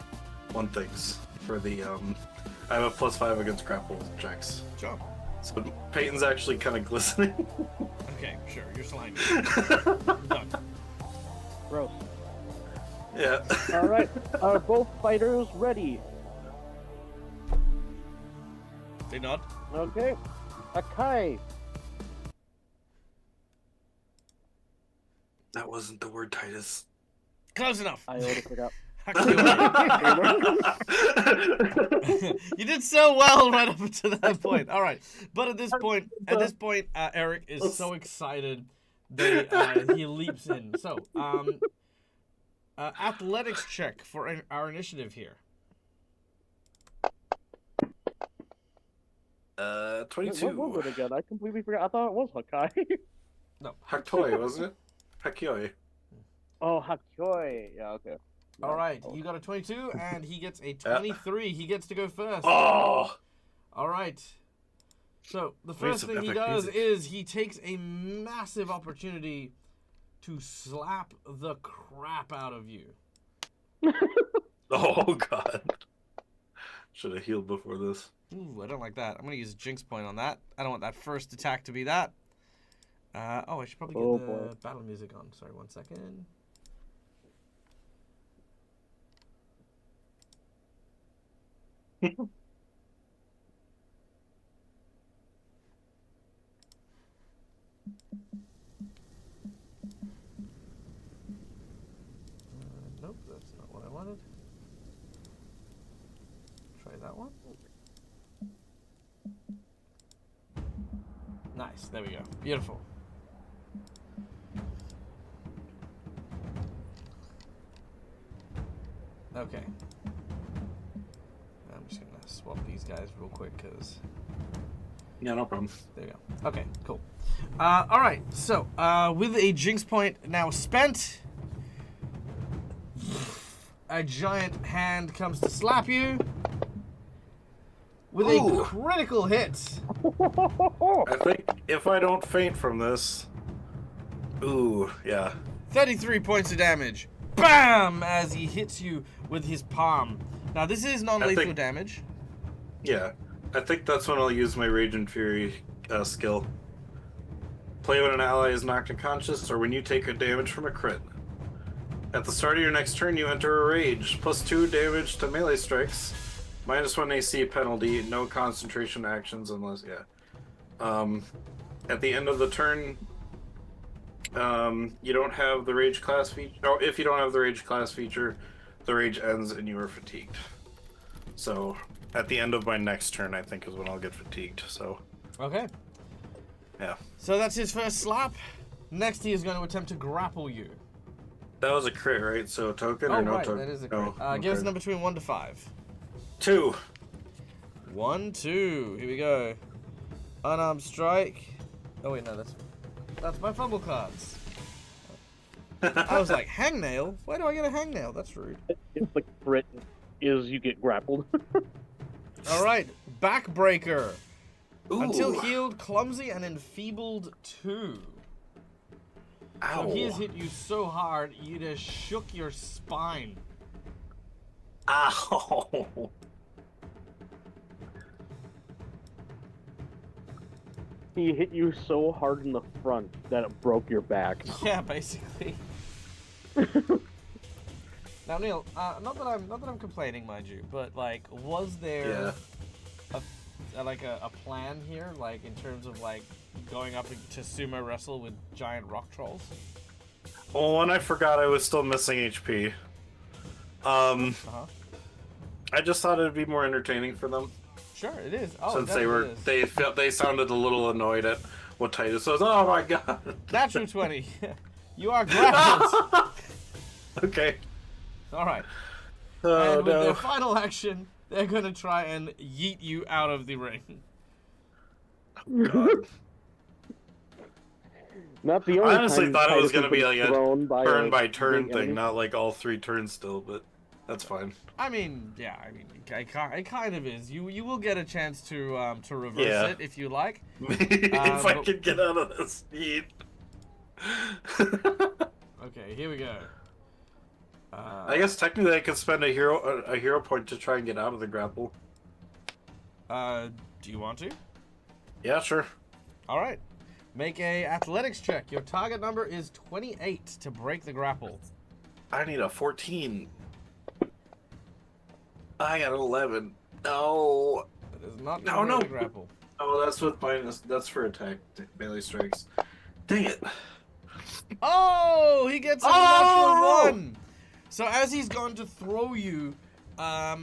one things for the I have a +5 against grapple checks. Sure. So Peyton's actually kind of glistening. Okay, sure. You're slimy. Done. Gross. Yeah. Alright, are both fighters ready? They nod. Okay. Akai. That wasn't the word, Titus. Close enough. I already forgot. You did so well right up until that point. All right, but at this point, Eric is so excited that he leaps in. So, athletics check for our initiative here. 22. What was it again? I completely forgot. I thought it was Hakai. No, Haktoi, wasn't it? Hakioi. Oh, Hakyoi. Yeah, okay. all right. You got a 22, and he gets a 23. He gets to go first. Oh! All right. So the Play first some thing he epic does music. is he takes a massive opportunity to slap the crap out of you. Oh, God. Should have healed before this. Ooh, I don't like that. I'm going to use a jinx point on that. I don't want that first attack to be that. I should probably get the boy. battle music on. Sorry, 1 second. Nope, that's not what I wanted. Try that one. Nice, there we go. Beautiful. Okay. I'm just gonna swap these guys real quick because Yeah, no problem. There you go. Okay, cool. All right. So, with a jinx point now spent, a giant hand comes to slap you with a Ooh. critical hit. I think if I don't faint from this, ooh, yeah. 33 points of damage. Bam! As he hits you with his palm. Now, this is non-lethal damage. Yeah, I think that's when I'll use my Rage and Fury skill. Play when an ally is knocked unconscious or when you take a damage from a crit. At the start of your next turn, you enter a Rage. +2 damage to melee strikes. -1 AC penalty. No concentration actions unless, At the end of the turn, you don't have the Rage class feature. Oh, if you don't have the Rage class feature, the Rage ends and you are fatigued. So, at the end of my next turn, I think is when I'll get fatigued. So, Okay. yeah. So that's his first slap. Next, he is going to attempt to grapple you. That was a crit, right? So token Oh, or no right, token? that is a No, crit. no Give us a crit. number between 1 to 5. 2. 1, 2. Here we go. Unarmed strike. Oh wait, no, that's my fumble cards. I was like, hangnail? Why do I get a hangnail? That's rude. If the crit is you get grappled. All right, backbreaker. Ooh. Until healed, clumsy, and enfeebled 2. Ow. So he has hit you so hard, you just shook your spine. Ow. He hit you so hard in the front that it broke your back. Yeah, basically. Now, Neil, not that I'm complaining, mind you, but like, was there a plan here, like in terms of like going up to sumo wrestle with giant rock trolls? Oh, and I forgot I was still missing HP. I just thought it'd be more entertaining for them. Sure, it is. Oh, Since it is. they sounded a little annoyed at what Titus was. Oh my god. Natural 20. You are grappled. Okay. All right. Oh And with no. their final action, they're gonna try and yeet you out of the ring. God. Not the I only honestly time thought it was Titus gonna be has like been a thrown by turn a by turn big thing, enemy. not like all 3 turns still, but that's fine. I mean, yeah, it kind of is. You will get a chance to reverse Yeah. it if you like. If I but- could get out of this heat. Okay, here we go. I guess technically I could spend a hero point to try and get out of the grapple. Do you want to? Yeah, sure. All right. Make a athletics check. Your target number is 28 to break the grapple. I need a 14. I got an 11. No. That is not No, to break no. the grapple. Oh, that's with minus. That's for attack melee strikes. Dang it. Oh, he gets a Oh! natural 1. So as he's gone to throw you,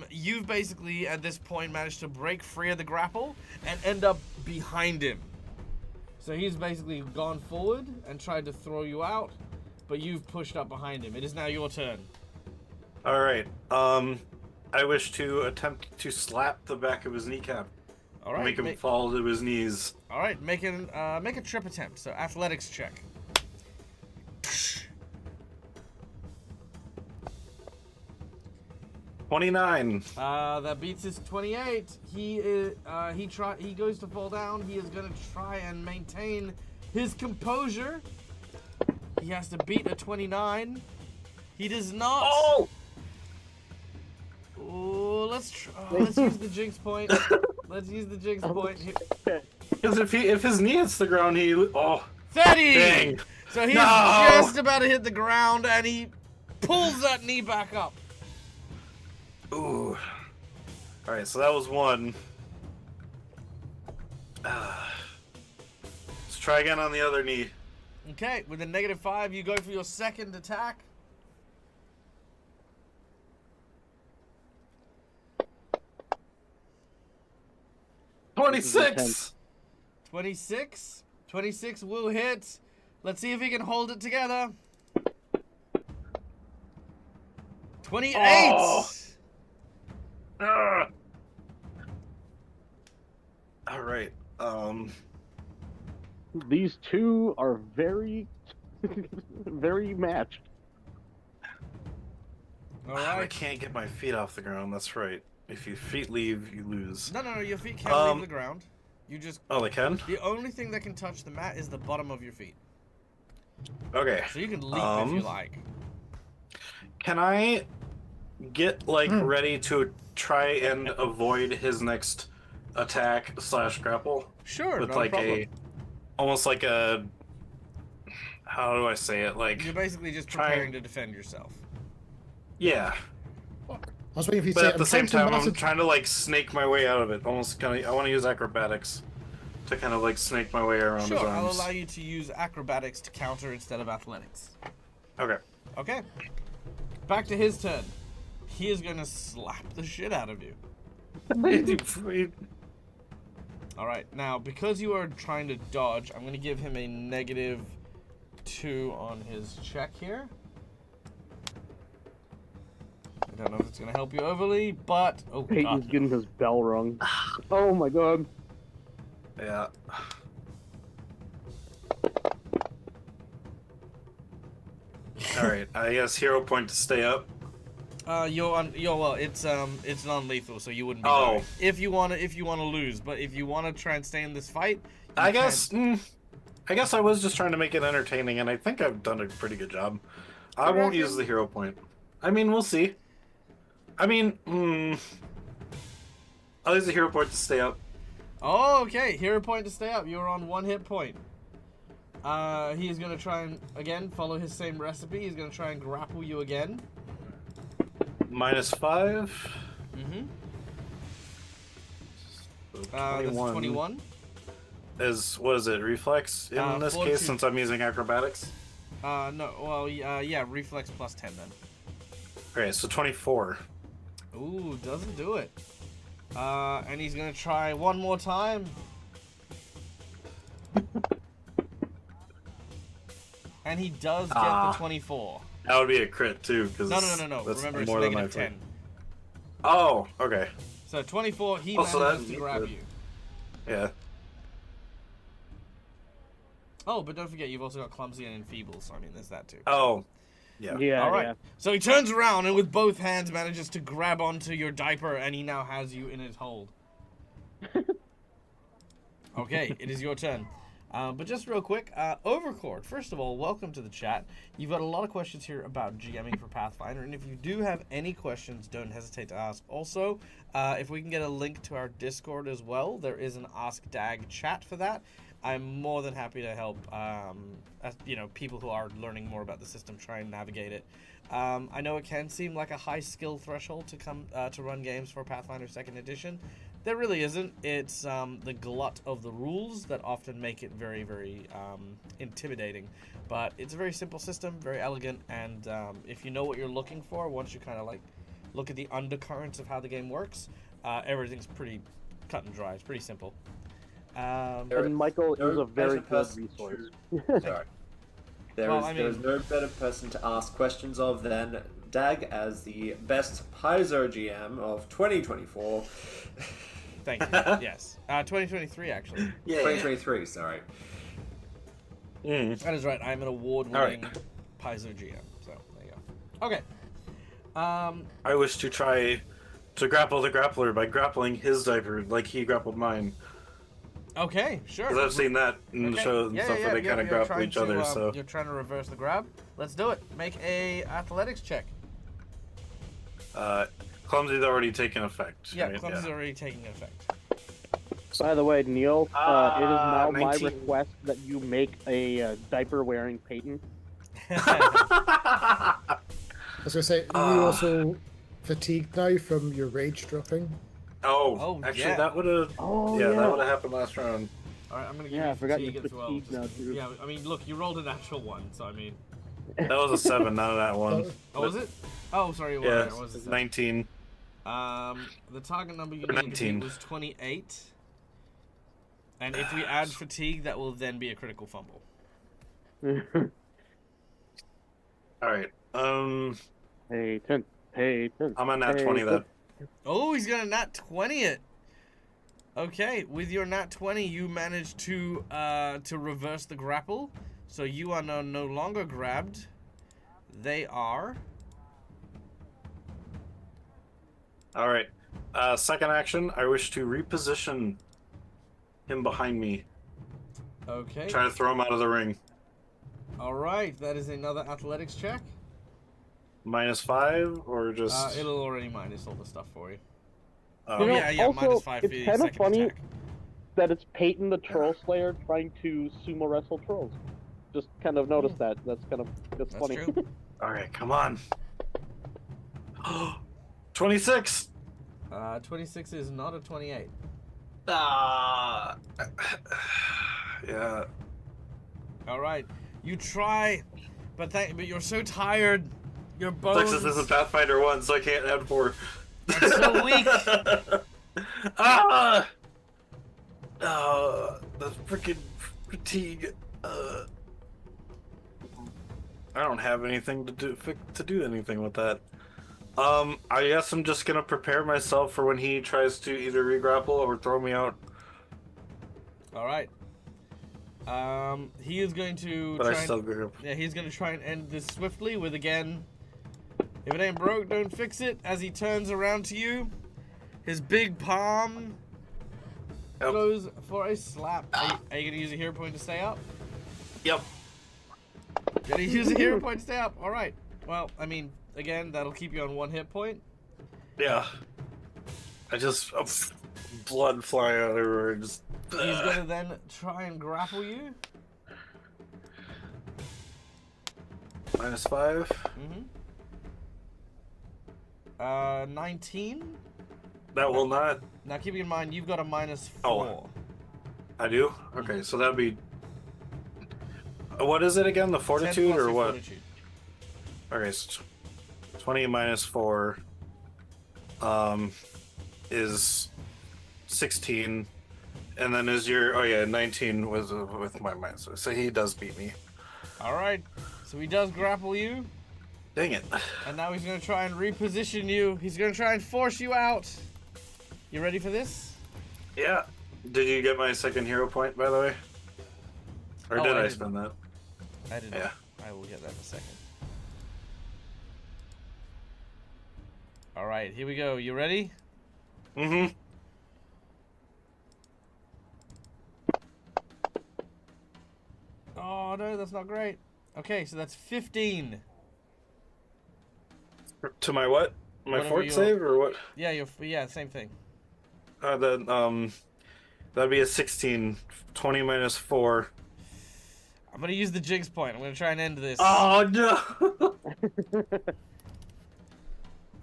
you've basically at this point managed to break free of the grapple and end up behind him. So he's basically gone forward and tried to throw you out, but you've pushed up behind him. It is now your turn. All right. I wish to attempt to slap the back of his kneecap. All right. Make him fall to his knees. All right. Make a trip attempt. So athletics check. 29. That beats his 28. He goes to fall down. He is gonna try and maintain his composure. He has to beat a 29. He does not. Oh! Oh, let's use the jinx point. Let's use the jinx point. Because if his knee hits the ground, he 30. Dang. So he's No! just about to hit the ground, and he pulls that knee back up. Ooh. All right, so that was 1. Let's try again on the other knee. Okay, with a -5, you go for your second attack. $26. 26. 26 will hit. Let's see if he can hold it together. 28. Oh. All right. These two are very, very matched. All I right. can't get my feet off the ground. That's right. If your feet leave, you lose. No, your feet can leave the ground. You just... Oh, they can? The only thing that can touch the mat is the bottom of your feet. Okay. So you can leap if you like. Can I get, like, ready to try and avoid his next attack / grapple? Sure, With, no like, problem. almost like a... How do I say it? Like... You're basically just preparing to defend yourself. Yeah. I was waiting for you to But say, at the same time, I'm massive... trying to, like, snake my way out of it. Almost kind of... I want to use acrobatics to kind of, like, snake my way around his Sure, arms. I'll allow you to use acrobatics to counter instead of athletics. Okay. Okay. Back to his turn. He is going to slap the shit out of you. Alright, now, because you are trying to dodge, I'm going to give him a -2 on his check here. I don't know if it's going to help you overly, but... Oh, Peyton's God. getting his bell rung. Oh my god. Yeah. Alright, I guess hero point to stay up. Well, it's non-lethal, so you wouldn't be Oh. dying. If you wanna lose, but if you wanna try and stay in this fight, I guess I was just trying to make it entertaining, and I think I've done a pretty good job. I won't use the hero point. I mean, we'll see. I mean, I'll use the hero point to stay up. Oh, okay. Hero point to stay up. You're on 1 hit point. He's gonna try and again follow his same recipe. He's gonna try and grapple you again. -5. Mm-hmm. So That's 21. Is what is it? Reflex in this Fortitude. case, since I'm using acrobatics. No. Well, yeah. Reflex plus 10 then. Okay, so 24. Ooh, doesn't do it. And he's gonna try one more time. And he does get the 24. That would be a crit too, because No. that's Remember, it's more than negative my 10. Oh, okay. So 24, he Oh, so manages that- to grab you. Yeah. Oh, but don't forget, you've also got clumsy and enfeeble, so I mean, there's that too. Oh, yeah. Yeah, All right. yeah. So he turns around and with both hands manages to grab onto your diaper, and he now has you in his hold. Okay, it is your turn. But just real quick, Overcord, first of all, welcome to the chat. You've got a lot of questions here about GMing for Pathfinder, and if you do have any questions, don't hesitate to ask. Also, if we can get a link to our Discord as well, there is an Ask Dag chat for that. I'm more than happy to help, people who are learning more about the system try and navigate it. I know it can seem like a high skill threshold to come to run games for Pathfinder 2nd Edition. There really isn't. It's the glut of the rules that often make it very, very intimidating. But it's a very simple system, very elegant, and if you know what you're looking for, once you kind of like look at the undercurrents of how the game works, everything's pretty cut and dry. It's pretty simple. And Michael is a very good resource. Sorry. There's no better person to ask questions of than Dag as the best Paizo GM of 2024. Thank you. Yes. 2023, actually. Yeah. 2023, sorry. That is right. I'm an award-winning Paizo GM. So, there you go. Okay. I wish to try to grapple the grappler by grappling his diaper like he grappled mine. Okay, sure. Because I've seen that in the shows and stuff where they kind of you're grapple trying each other, to, so... You're trying to reverse the grab? Let's do it. Make a athletics check. Clumsy's already taken effect. Yeah, right? clumsy's already taking effect. By the way, Neil, it is now my 19. request that you make a diaper-wearing Peyton. I was gonna say, are you also fatigued now from your rage dropping? Oh, actually, yeah. that would have... Oh, that yeah. would have happened last round. Alright, I'm gonna give Yeah, you I forgot fatigue you're as well. fatigued now, too. Yeah, I mean, look, you rolled an actual one, so I mean... That was a 7, not that one. Oh, was it? Oh, sorry, Yeah, what was it? 19. The target number you Or needed to 19. beat was 28. And if we add fatigue, that will then be a critical fumble. Alright, Peyton. I'm on that 20 then. Oh, he's gonna nat 20 it. Okay, with your nat 20, you managed to reverse the grapple, so you are now no longer grabbed. They are. All right. Second action. I wish to reposition him behind me. Okay. Try to throw him out of the ring. All right, that is another athletics check. -5 or just. It'll already minus all the stuff for you. You know, yeah, also, -5 for it's your kind of second funny attack. that it's Peyton the Troll Slayer trying to sumo wrestle trolls. Just kind of noticed that. That's That's funny. true. All right, come on. 26. 26 is not a 28. Yeah. All right, you try, but you're so tired. Your bones. Texas isn't Pathfinder 1, so I can't add 4. I'm so weak. The freaking fatigue. I don't have anything to do anything with that. I guess I'm just gonna prepare myself for when he tries to either re-grapple or throw me out. All right. He is going to. But I still grip. Yeah, he's going to try and end this swiftly with again. If it ain't broke, don't fix it. As he turns around to you, his big palm goes for a slap. Are you going to use a hero point to stay up? Yep. Gonna use a hero point to stay up. All right. Well, I mean, again, that'll keep you on 1 hit point. Yeah. I just blood flying out everywhere. Just. He's gonna then try and grapple you. -5. 19. That will not. Now, keeping in mind, you've got a -4. Oh. I do? Okay, so that'd be. What is it again? The 10 fortitude plus or your what? fortitude. Okay, so 20 -4 is 16, and then is your 19 was with my minus, so he does beat me. All right. So he does grapple you, Dang it! and now he's gonna try and reposition you. He's gonna try and force you out. You ready for this? Yeah. Did you get my second hero point, by the way? Or Oh, did I I didn't. spend that? I didn't. Yeah. I will get that in a second. All right, here we go. You ready? Mm-hmm. Oh no, that's not great. Okay, so that's 15. To my what? My Whatever fort your- save or what? Yeah, same thing. That'd be a 16. 20 -4. I'm gonna use the jinx point. I'm gonna try and end this. Oh no!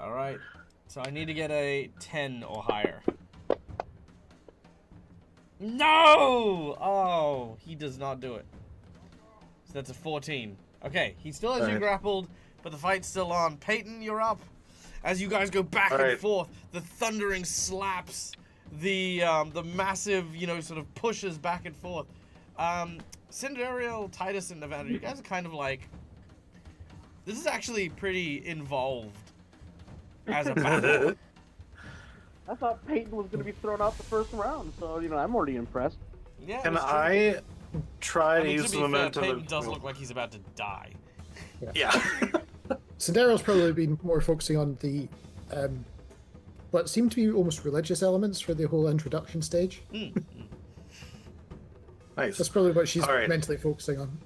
All right. So I need to get a 10 or higher. No! Oh, he does not do it. So that's a 14. Okay, he still has you Alright. grappled, but the fight's still on. Peyton, you're up. As you guys go back and Alright. forth, the thundering slaps, the massive, sort of pushes back and forth. Cinderella, Titus, and Nevada, you guys are kind of like... This is actually pretty involved as a battle. I thought Peyton was going to be thrown out the first round, so I'm already impressed. Yeah, it Can was true. I try I to mean, use to the be fair, momentum? Peyton does look like he's about to die. Yeah. Cinderella's probably been more focusing on the what seemed to be almost religious elements for the whole introduction stage. Nice. That's probably what she's All right. mentally focusing on.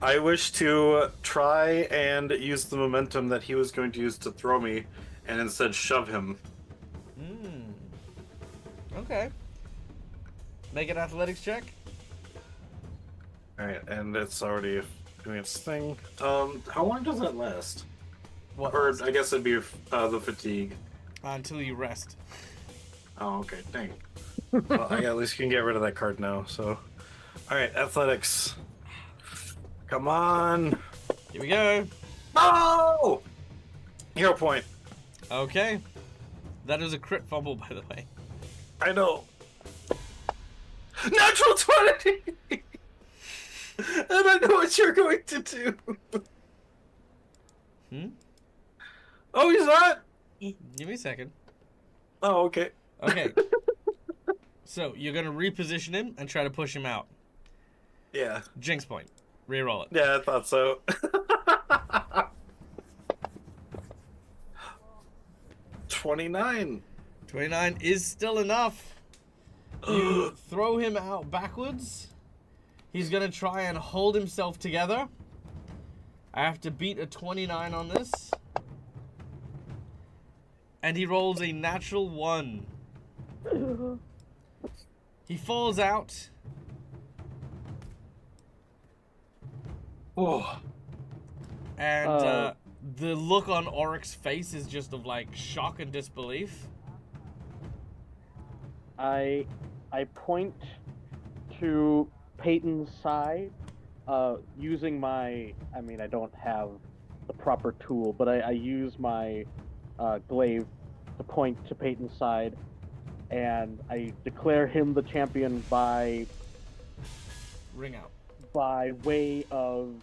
I wish to try and use the momentum that he was going to use to throw me, and instead shove him. Okay. Make an athletics check. Alright, and it's already doing its thing. How long does that last? What? Or I guess it'd be the fatigue. Until you rest. Oh, okay, dang. Well, I at least can get rid of that card now, so. Alright, athletics. Come on! Here we go. No! Hero point. Okay. That is a crit fumble, by the way. I know. Natural 20! And I know what you're going to do. Hmm? Oh, he's not? Give me a second. Oh, okay. Okay. So you're gonna reposition him and try to push him out. Yeah. Jinx point. Reroll it. Yeah, I thought so. 29. 29 is still enough. You throw him out backwards. He's gonna try and hold himself together. I have to beat a 29 on this. And he rolls a natural 1. He falls out. Oh. And the look on Oryx's face is just of like shock and disbelief. I point to Peyton's side, using my. I mean, I don't have the proper tool, but I use my glaive to point to Peyton's side, and I declare him the champion by Ring out. way of.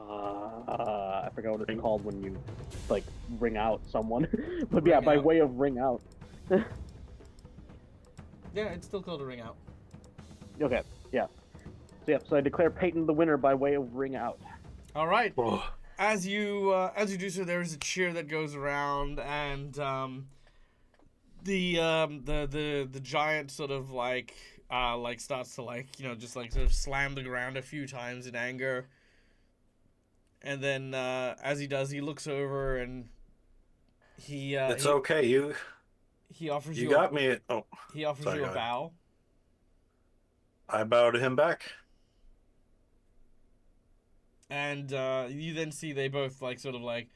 I forgot what it's called when you like ring out someone, but yeah, Ring by out. way of ring out. Yeah, it's still called a ring out. Okay, yeah. So I declare Peyton the winner by way of ring out. All right. Oh. As you do so, there is a cheer that goes around, and the giant sort of like starts to like just like sort of slam the ground a few times in anger, and then as he does, he looks over and It's okay. he offers You you got me. Oh, he offers sorry, you go a ahead. bow. I bow to him back. And you then see they both like sort of like,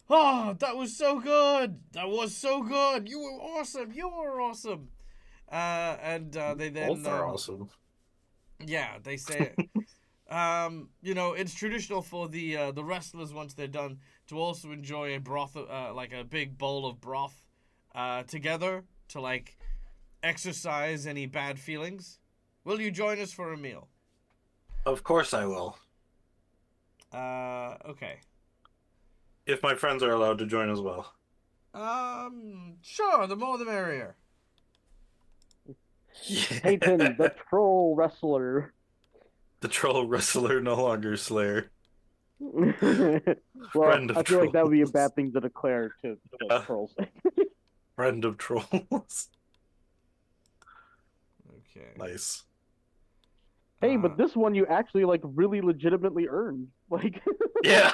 oh, that was so good. That was so good. You were awesome. You were awesome. And they then Both are awesome. yeah, they say it. It's traditional for the wrestlers once they're done to also enjoy a broth, like a big bowl of broth, together to like exercise any bad feelings. Will you join us for a meal? Of course I will. Okay. If my friends are allowed to join as well. Sure, the more the merrier. Peyton, the troll wrestler. The troll wrestler, no longer slayer. Well, Friend of I feel like that would be a trolls. bad thing to declare to Yeah. trolls. Friend of trolls. Okay. Nice. Hey, but this one you actually like really legitimately earned. Like, Yeah.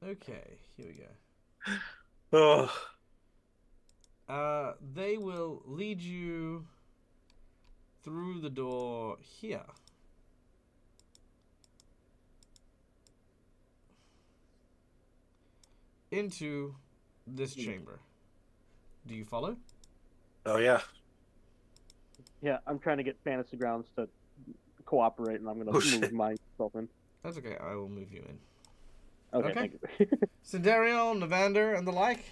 Okay, here we Oh. go. They will lead you through the door here. Into this chamber. Do you follow? Oh yeah. yeah, I'm trying to get Fantasy Grounds to cooperate, and I'm gonna Oh, move shit. myself in. That's okay, I will move you in. Okay, Okay. thank you. Cinderio, Navander, and the like.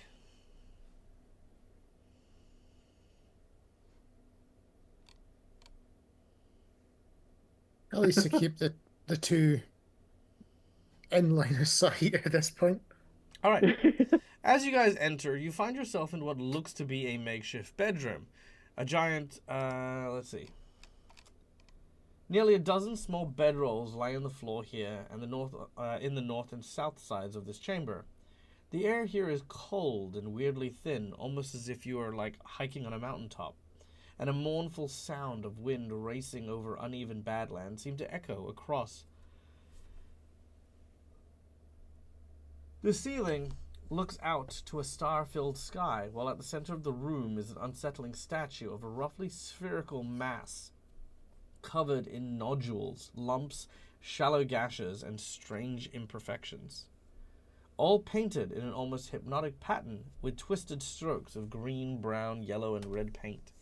At least to keep the two in line of sight at this point. Alright. As you guys enter, you find yourself in what looks to be a makeshift bedroom. A giant, let's see. Nearly a dozen small bedrolls lie on the floor here and in the north and south sides of this chamber. The air here is cold and weirdly thin, almost as if you are like hiking on a mountaintop, and a mournful sound of wind racing over uneven badlands seem to echo across. The ceiling looks out to a star-filled sky, while at the center of the room is an unsettling statue of a roughly spherical mass covered in nodules, lumps, shallow gashes, and strange imperfections. All painted in an almost hypnotic pattern with twisted strokes of green, brown, yellow, and red paint.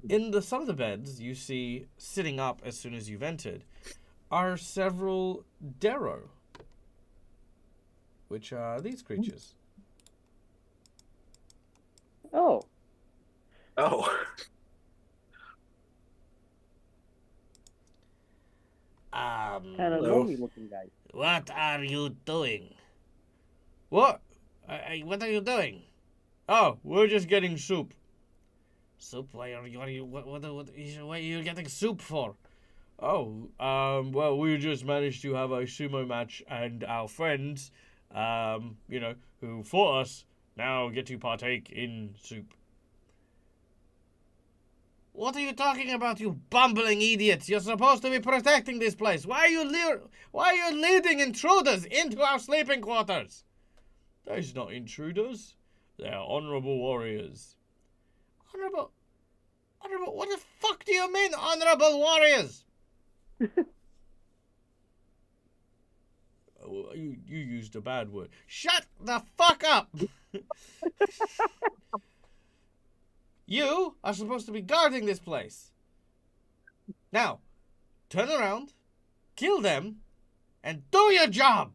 In the some of the beds you see, sitting up as soon as you've entered, are several Darrow, which are these creatures. Oh, Oh. kind of Hello. lonely looking guy. What are you doing? What? What are you doing? Oh, we're just getting soup. Soup? What are you getting soup for? Oh, well, we just managed to have a sumo match, and our friends, who fought us, now get to partake in soup. What are you talking about, you bumbling idiots? You're supposed to be protecting this place. Why are you leading intruders into our sleeping quarters? Those not intruders. They're honorable warriors. Honorable? What the fuck do you mean, honorable warriors? You used a bad word. Shut the fuck up! You are supposed to be guarding this place. Now, turn around, kill them, and do your job.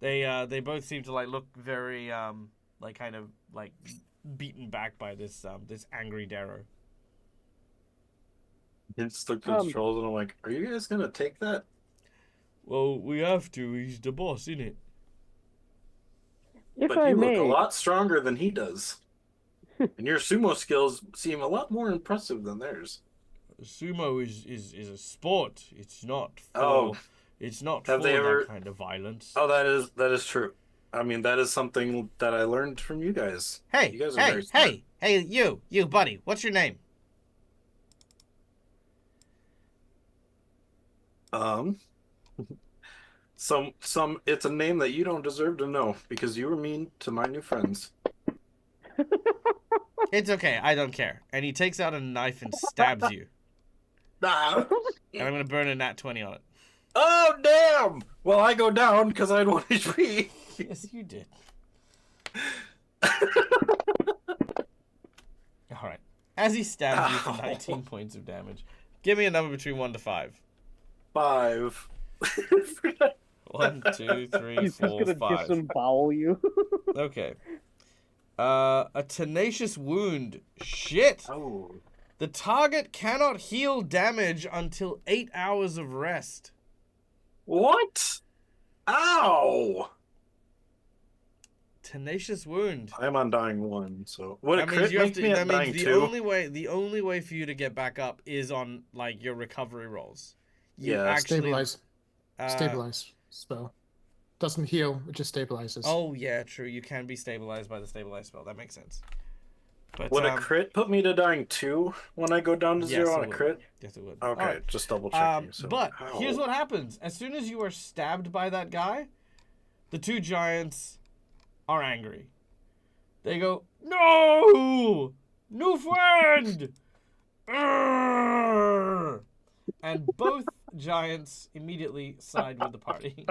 They both seem to look very beaten back by this angry Darrow. It's the controls, and I'm like, are you guys gonna take that? Well, we have to. He's the boss, innit? If But I you may, look a lot stronger than he does. And your sumo skills seem a lot more impressive than theirs. Sumo is a sport. It's not for Have they ever... that kind of violence. Oh, that is true. I mean, that is something that I learned from you guys. Hey, you guys are very smart. hey, you buddy. What's your name? It's a name that you don't deserve to know because you were mean to my new friends. It's okay. I don't care. And he takes out a knife and stabs you. Ah. And I'm gonna burn a nat 20 on it. Oh, damn! Well, I go down because I had 1 HP. Yes, you did. Alright. As he stabs you for 19 points of damage, give me a number between 1 to 5. 5. 1, 2, 3, he's 4, just gonna 5. disembowel you. Okay. A tenacious wound. Shit! Oh. The target cannot heal damage until 8 hours of rest. What? Ow! Tenacious wound. I'm on dying 1, so would a That means crit you have make to. me That at means dying the 2? only way for you to get back up is on your recovery rolls. You Yeah. actually Stabilize spell. Doesn't heal, it just stabilizes. Oh yeah, true. You can be stabilized by the stabilize spell. That makes sense. But Would a crit put me to dying 2 when I go down to yes, 0 it on a would. crit? Yes, it would. Okay, Alright. just double checking. But here's what happens: as soon as you are stabbed by that guy, the two giants are angry. They go, "No, new friend!" Urgh! And both giants immediately side with the party.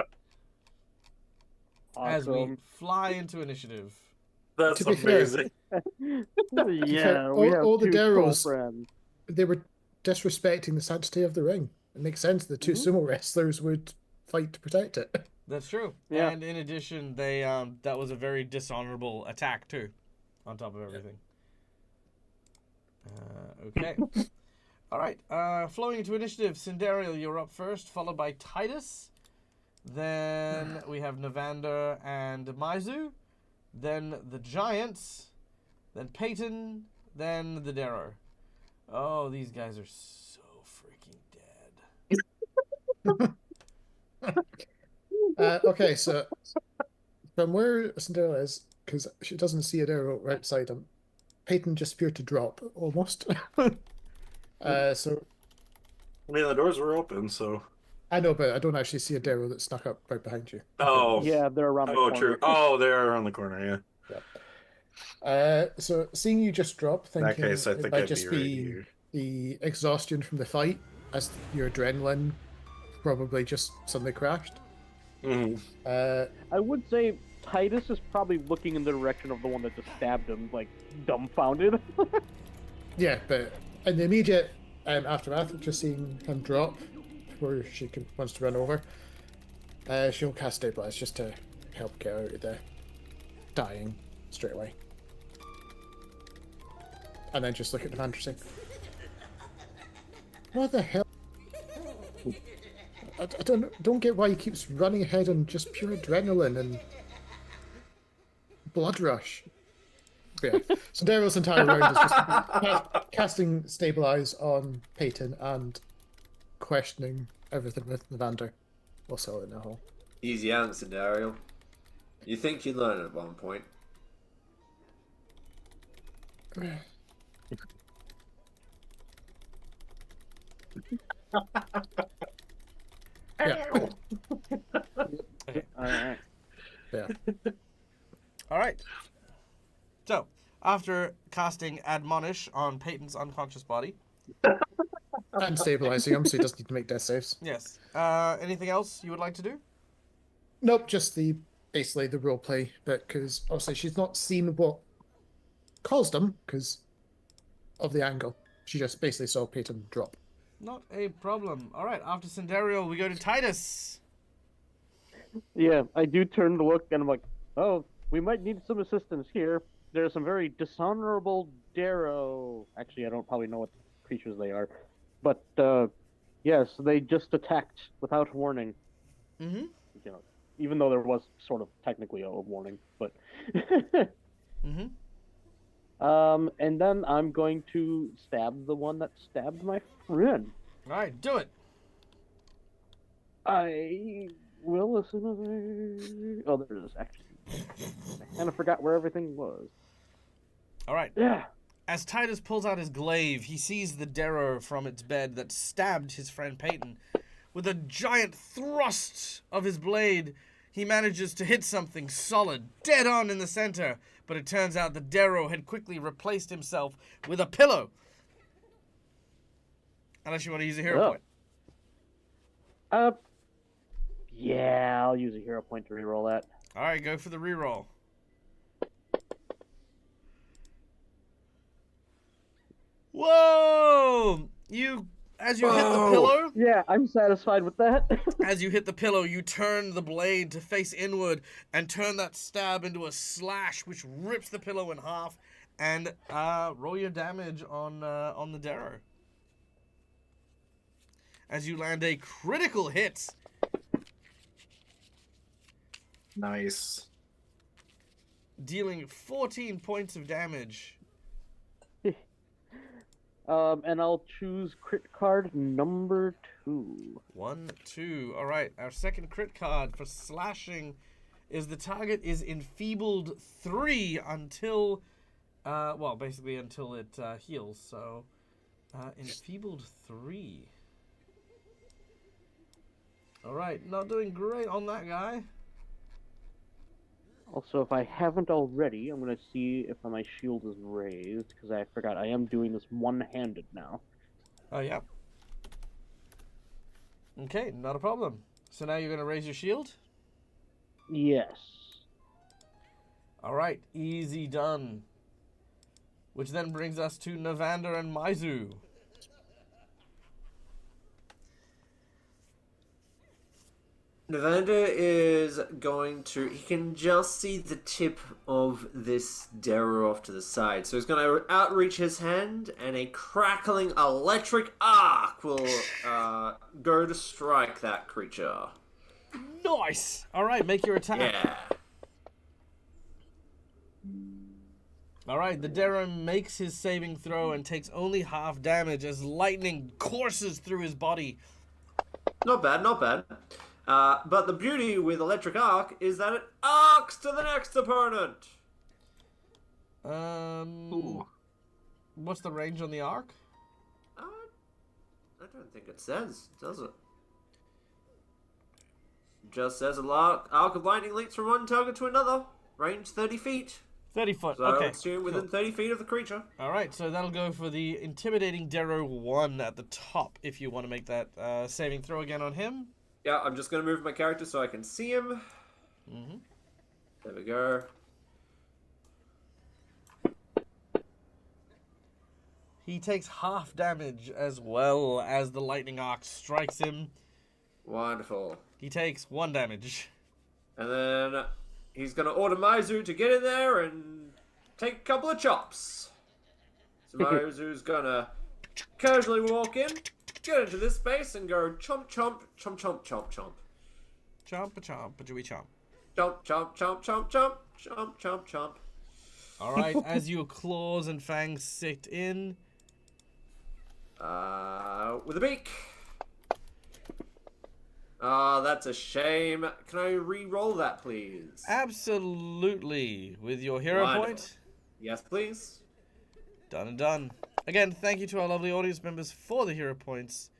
Awesome. As we fly into initiative. That's To be fair, amazing. Yeah, we have all the two Darrows, friends. they were disrespecting the sanctity of the ring. It makes sense the two sumo wrestlers would fight to protect it. That's true. Yeah. And in addition, they that was a very dishonorable attack too, on top of everything. Okay. All right. Flowing into initiative, Cinderial, you're up first, followed by Titus. Then we have Navander and Maizu. Then the Giants. Then Peyton. Then the Darrow. Oh, these guys are so freaking dead. Okay, so from where Cinderella is, because she doesn't see an arrow right beside him, Peyton just appeared to drop almost. So I mean, the doors were open, so. I know, but I don't actually see a Darrow that snuck up right behind you. Oh. Yeah, they're around the corner. Oh, true. Oh, they're around the corner, yeah. So seeing you just drop, In that thinking case, I it think might I'd just be right be here. the exhaustion from the fight, as your adrenaline probably just suddenly crashed. Mhm. I would say Titus is probably looking in the direction of the one that just stabbed him, like, dumbfounded. Yeah, but in the immediate aftermath of just seeing him drop, where she wants to run over, she'll cast Stabilize just to help get out of the dying straight away. And then just look at the man and say, what the hell? I don't get why he keeps running ahead on just pure adrenaline and blood rush. But yeah, so Daryl's entire round is just casting Stabilize on Peyton and questioning everything with Navander. We'll sell it in a hole. Easy answer, Daryl. You think you'd learn at one point. Yeah. Alright. Yeah. All right. So, after casting Admonish on Peyton's unconscious body, And stabilizing him so he doesn't need to make death saves. yes. Anything else you would like to do? Nope, just basically the roleplay bit, because obviously she's not seen what caused them because of the angle. She just basically saw Peyton drop. Not a problem. All right. After Sandariel, we go to Titus. Yeah, I do turn to look and I'm like, oh, we might need some assistance here. There's some very dishonorable Darrow. Actually, I don't probably know what creatures they are. But, yes, they just attacked without warning. Mm-hmm. You know, even though there was sort of technically a warning, but... Mm-hmm. And then I'm going to stab the one that stabbed my friend. All right. Do it. I will listen. Oh, there it is, actually. I kind of forgot where everything was. All right. Yeah. As Titus pulls out his glaive, he sees the Darrow from its bed that stabbed his friend Peyton. With a giant thrust of his blade, he manages to hit something solid, dead on in the center. But it turns out the Darrow had quickly replaced himself with a pillow. Unless you want to use a hero point. Yeah, I'll use a hero point to reroll that. All right, go for the reroll. Whoa! As you hit the pillow, Yeah, I'm satisfied with that. as you hit the pillow, you turn the blade to face inward and turn that stab into a slash, which rips the pillow in half. And roll your damage on the Darrow. As you land a critical hit. Nice. Dealing 14 points of damage. And I'll choose crit card number 2. 1, 2. All right. Our second crit card for slashing is the target is enfeebled 3 until, well, basically until it heals. So, enfeebled 3. All right. Not doing great on that guy. Also, if I haven't already, I'm going to see if my shield is raised, because I forgot I am doing this one-handed now. Oh, yeah. Okay, not a problem. So now you're going to raise your shield? Yes. All right, easy done. Which then brings us to Navander and Maizu. Navander is going to... He can just see the tip of this Darrow off to the side. So he's going to outreach his hand, and a crackling electric arc will go to strike that creature. Nice! All right, make your attack. Yeah. All right, the Darrow makes his saving throw and takes only half damage as lightning courses through his body. Not bad, not bad. But the beauty with Electric Arc is that it arcs to the next opponent. Ooh. What's the range on the arc? I don't think it says, does it? Just says a arc of lightning leaps from one target to another. Range 30 feet. 30 foot, So okay. it's within Cool. 30 feet of the creature. All right, so that'll go for the Intimidating Darrow 1 at the top if you want to make that saving throw again on him. Yeah, I'm just going to move my character so I can see him. Mm-hmm. There we go. He takes half damage as well as the lightning arc strikes him. Wonderful. He takes 1 damage. And then he's going to order Maizu to get in there and take a couple of chops. So Maizu's going to casually walk in, get into this space, and go chomp, chomp, chomp, chomp, chomp, chomp. Chomp-a-chomp-a-jooey-chomp. Chomp, chomp, chomp, chomp, chomp, chomp, chomp, chomp. All right, as your claws and fangs sit in. With a beak. Ah, that's a shame. Can I re-roll that, please? Absolutely. With your hero Wonderful. point. Yes, please. Done and done. Again, thank you to our lovely audience members for the hero points.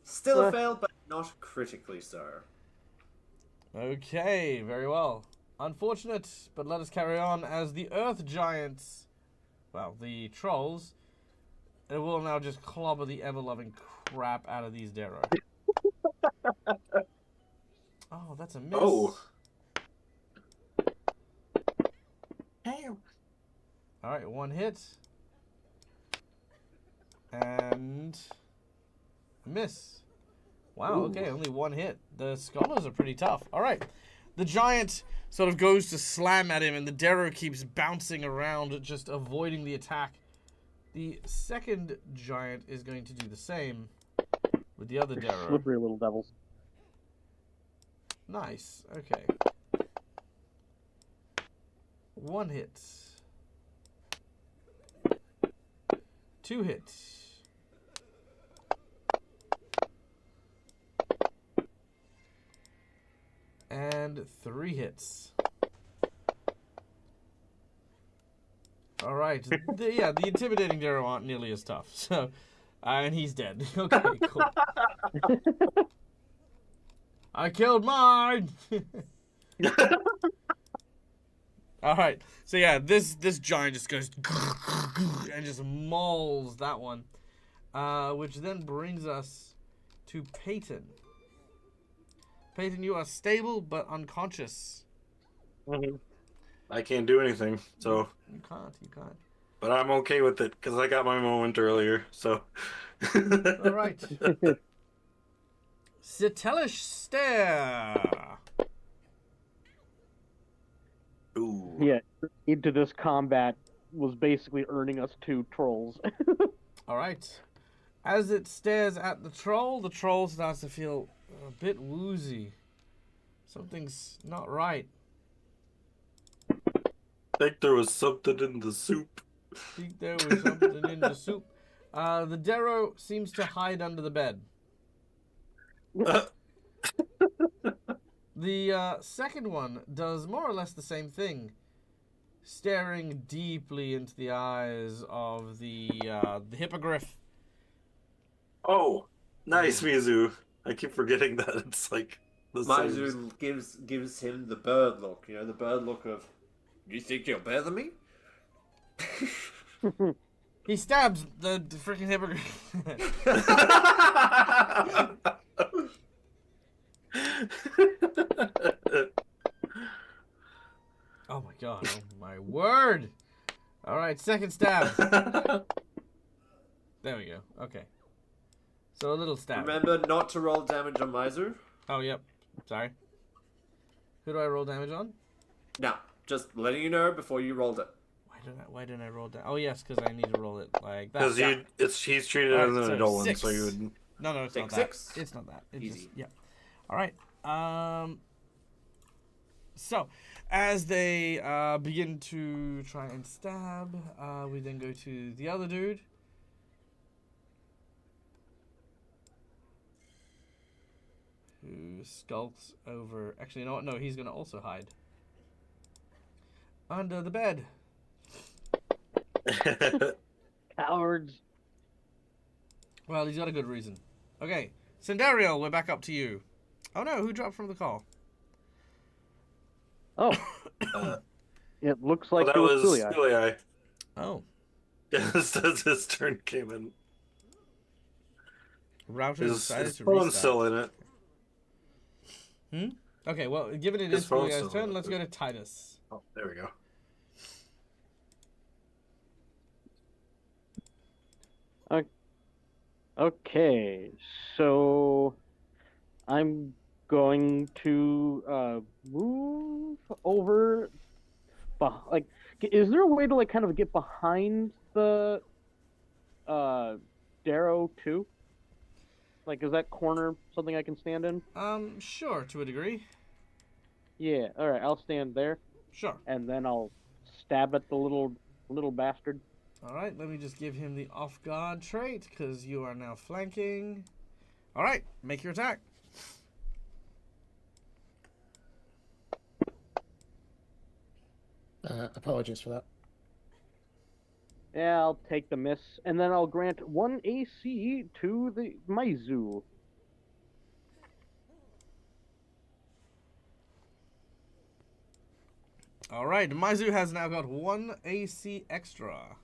Still a fail, but not critically so. Okay, very well. Unfortunate, but let us carry on as the Earth Giants, well, the trolls, it will now just clobber the ever-loving crap out of these Darrow. Oh, that's a miss. Oh. Alright, one hit. And a miss. Wow, okay, only one hit. The scholars are pretty tough. Alright. The giant sort of goes to slam at him, and the Darrow keeps bouncing around, just avoiding the attack. The second giant is going to do the same with the other Darrow. Slippery little devils. Nice. Okay. One hit. Two hits. And three hits. All right. The intimidating Darrow aren't nearly as tough. So, and he's dead. Okay, cool. I killed mine. All right. So yeah, this giant just goes and just mauls that one, which then brings us to Peyton. Peyton, you are stable but unconscious. I can't do anything, so. You can't. But I'm okay with it because I got my moment earlier. So. All right. Citelish Stare. Ooh. Yeah, into this combat was basically earning us 2 trolls. All right. As it stares at the troll starts to feel a bit woozy. Something's not right. Think there was something in the soup. Think there was something in the soup. The Darrow seems to hide under the bed. The second one does more or less the same thing, staring deeply into the eyes of the hippogriff. Oh, nice, Mizu. I keep forgetting that it's like the same. Mizu gives him the bird look. You know, the bird look of, you think you're better than me? He stabs the freaking hippogriff. Oh my god, oh my word. Alright, second stab. There we go, okay. So a little stab. Remember not to roll damage on Mizu? Oh, yep, sorry. Who do I roll damage on? No, just letting you know before you rolled it. Why didn't I roll down? Oh yes, because I need to roll it like that. Because he's treated as an adult one, so you would. No, it's not that. Six. It's not that. It's Easy. just, yeah. All right. So, as they begin to try and stab, we then go to the other dude. Who skulks over... Actually, you know what? No, he's going to also hide. Under the bed. Cowards. Well, he's got a good reason. Okay, Cinderio, we're back up to you. Oh no, who dropped from the call? Oh. It looks like that it was was Celiac. Celiac. Oh. Yes, as his turn came in. Router His decided to phone's restart. still in it. Okay, well, given it His is phone's Celiac's still turn, in let's it. go to Titus. Oh, there we go. Okay, so I'm going to move over. Like, is there a way to like kind of get behind the Darrow too? Like, is that corner something I can stand in? Sure, to a degree. Yeah. All right. I'll stand there, Sure. and then I'll stab at the little bastard. All right, let me just give him the off guard trait because you are now flanking. All right, make your attack. Apologies for that. Yeah, I'll take the miss, and then I'll grant 1 AC to the Maizu. All right, Maizu has now got 1 AC extra.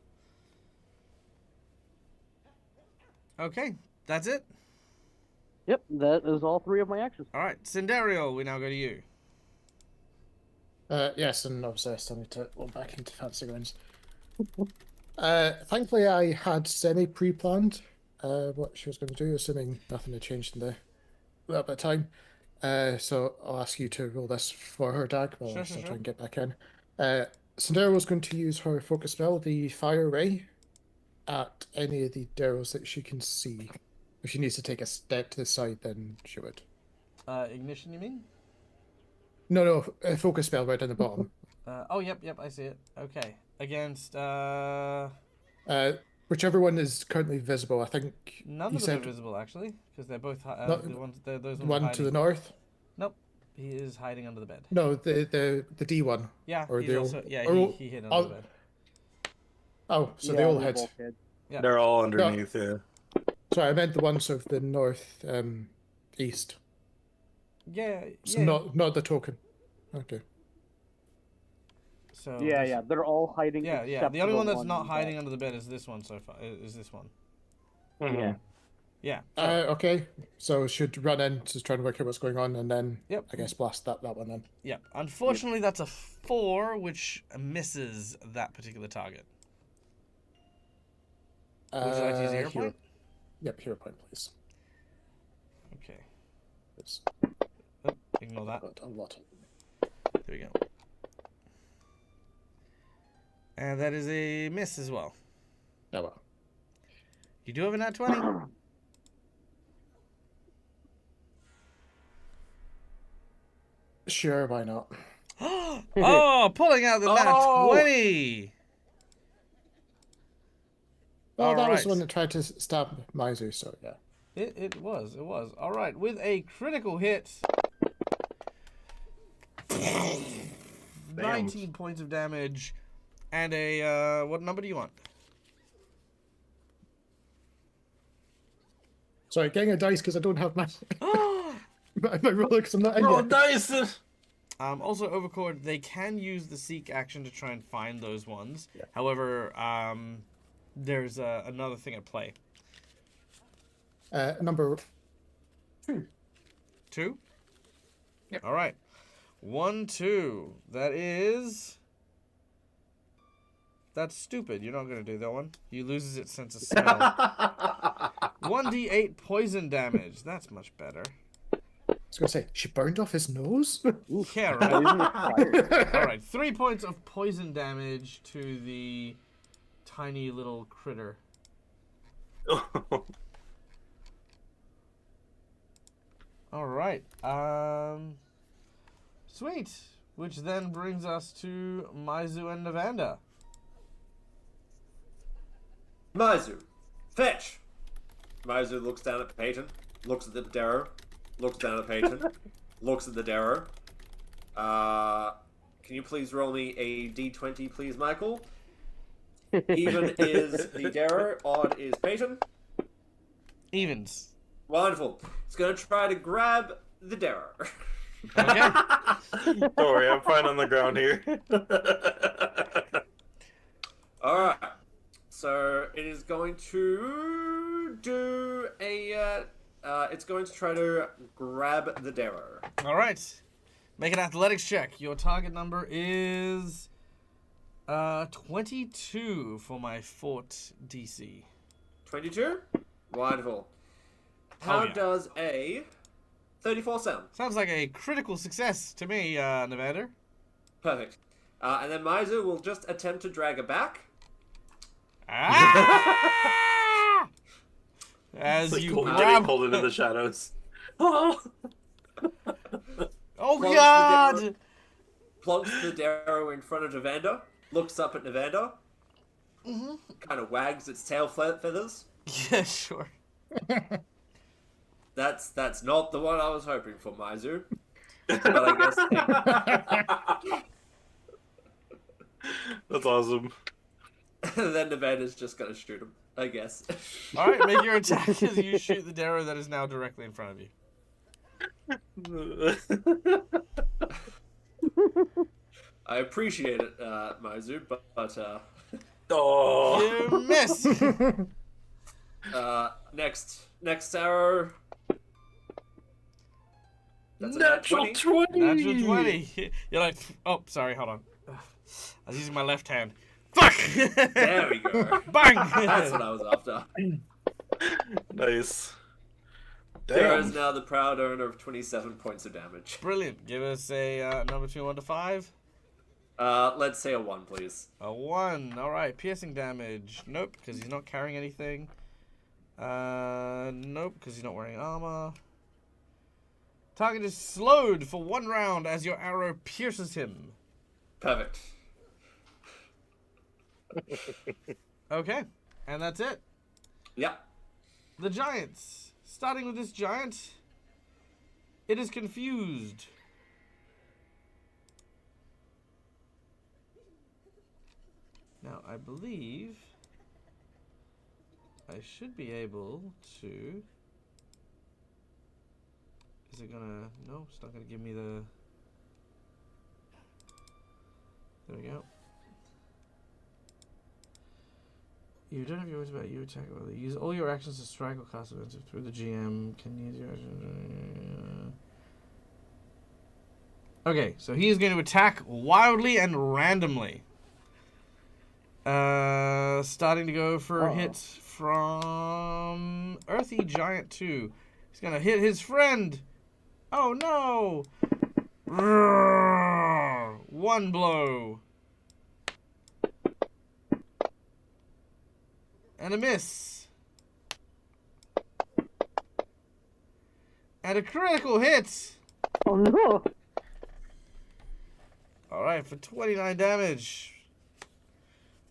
Okay, that's it. Yep, that is all 3 of my actions. All right, Cinderio, we now go to you. Yes, and obviously I still need to look back into fancy grounds. Thankfully, I had semi-pre-planned what she was going to do, assuming nothing had changed in the little bit of time. So I'll ask you to roll this for her, Dag, while I still try and get back in. Sandera was going to use her focus spell, the Fire Ray, at any of the Darrows that she can see. If she needs to take a step to the side, then she would. Ignition, you mean? No, a focus spell right down the bottom. Oh, yep, I see it. Okay, against Whichever one is currently visible. I think none you of them said are visible actually, because they're both the ones. Those the ones one to the north. Nope, he is hiding under the bed. No, the D one. Yeah, or he's the also he hid under the bed. Oh, so Yeah, they all we hid. both hid. Yeah. They're all underneath, yeah. Sorry, I meant the ones of the north east. Yeah, So yeah. not the token. Okay. So Yeah, they're all hiding. Yeah. except The for only one that's not that- hiding under the bed is this one so far. Is this one? Yeah. Yeah. Okay. So should run in to try and work out what's going on, and then Yep. I guess blast that one then. Yep. Unfortunately, that's a 4, which misses that particular target. Would you like to use a hero point? Yep, hero point, please. Okay. It's Oh, ignore that. got a lot. There we go. And that is a miss as well. Oh well. You do have a nat 20? Sure, why not? Oh, pulling out the nat Oh! 20! Well, that was Alright. the one that tried to stab Maizu, so yeah. It was. All right, with a critical hit. 19 points of damage. And a, what number do you want? Sorry, getting a dice because I don't have my my roller because I'm not in Roll yet. dice! Also, Overcord, they can use the seek action to try and find those ones. Yeah. However, there's another thing at play. Number 2? Yep. All right. 1, 2. That is... That's stupid. You're not going to do that one. He loses its sense of smell. 1d8 poison damage. That's much better. I was going to say, she burned off his nose? Yeah, right. Poison expired. All right. 3 points of poison damage to the tiny little critter. All right. Sweet. Which then brings us to Maizu and Navanda. Maizu, fetch! Maizu looks down at Peyton, looks at the Darrow, looks down at Peyton, looks at the Darrow. Can you please roll me a d20, please, Michael? Even is the Darrow, odd is Peyton. Evens. Wonderful. It's going to try to grab the Darrow. Okay. Don't worry, I'm fine on the ground here. Alright. So it is going to do a. It's going to try to grab the Darrow. All right. Make an athletics check. Your target number is 22 for my fort DC. 22? Wonderful. How yeah. does a 34 sound? Sounds like a critical success to me, Nevada. Perfect. And then Maizu will just attempt to drag it back. Ah! As It's like you getting grab... pulled into the shadows. Oh! Oh, Close the God! plonks the arrow in front of Navander, looks up at Navander, kind of wags its tail feathers. Yeah, sure. That's not the one I was hoping for, Maizu. But I guess That's awesome. then Navander's just gonna shoot him, I guess. All right, make your attack as you shoot the arrow that is now directly in front of you. I appreciate it, Maizu, but Oh. You miss. next arrow. That's a Natural 20. Natural 20. You're like, oh, sorry, hold on. I was using my left hand. Fuck! There we go. Bang! That's what I was after. Nice. There is Damn. now the proud owner of 27 points of damage. Brilliant. Give us a number between 1 to 5. Let's say a 1, please. A 1. All right. Piercing damage. Nope, because he's not carrying anything. Nope, because he's not wearing armor. Target is slowed for 1 round as your arrow pierces him. Perfect. Okay, and that's it. Yep. The giants. Starting with this giant, it is confused. Now, I believe I should be able to... Is it gonna... No, it's not gonna give me the... There we go. You don't have your words about you attack well. Use all your actions to strike or cast events through the GM. Can use your actions. Okay, so he is going to attack wildly and randomly. Starting to go for hits from Earthy Giant 2. He's going to hit his friend. Oh no! Roar! 1 blow. And a miss. And a critical hit. Oh no! Alright, for 29 damage.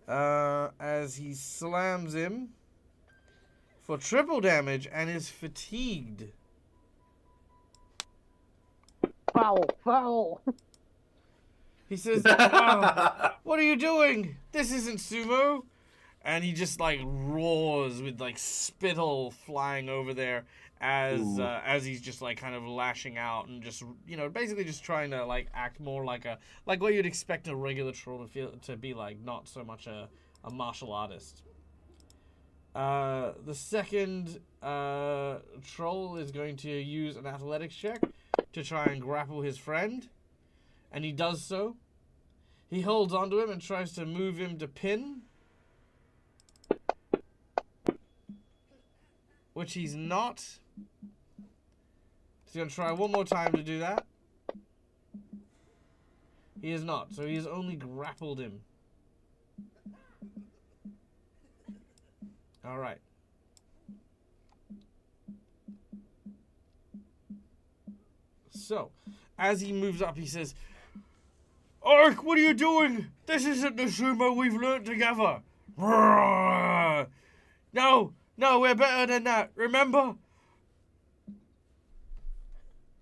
As he slams him for triple damage and is fatigued. Foul! Foul! He says, "Oh, what are you doing? This isn't sumo." And he just like roars with like spittle flying over there as he's just like kind of lashing out and just, you know, basically just trying to like act more like what you'd expect a regular troll to be like, not so much a martial artist. The second troll is going to use an athletics check to try and grapple his friend, and he does so. He holds onto him and tries to move him to pin, which he's not. He's going to try one more time to do that. He is not, so he has only grappled him. Alright. So, as he moves up, he says, "Ark, what are you doing? This isn't the sumo we've learned together. No, we're better than that, remember?"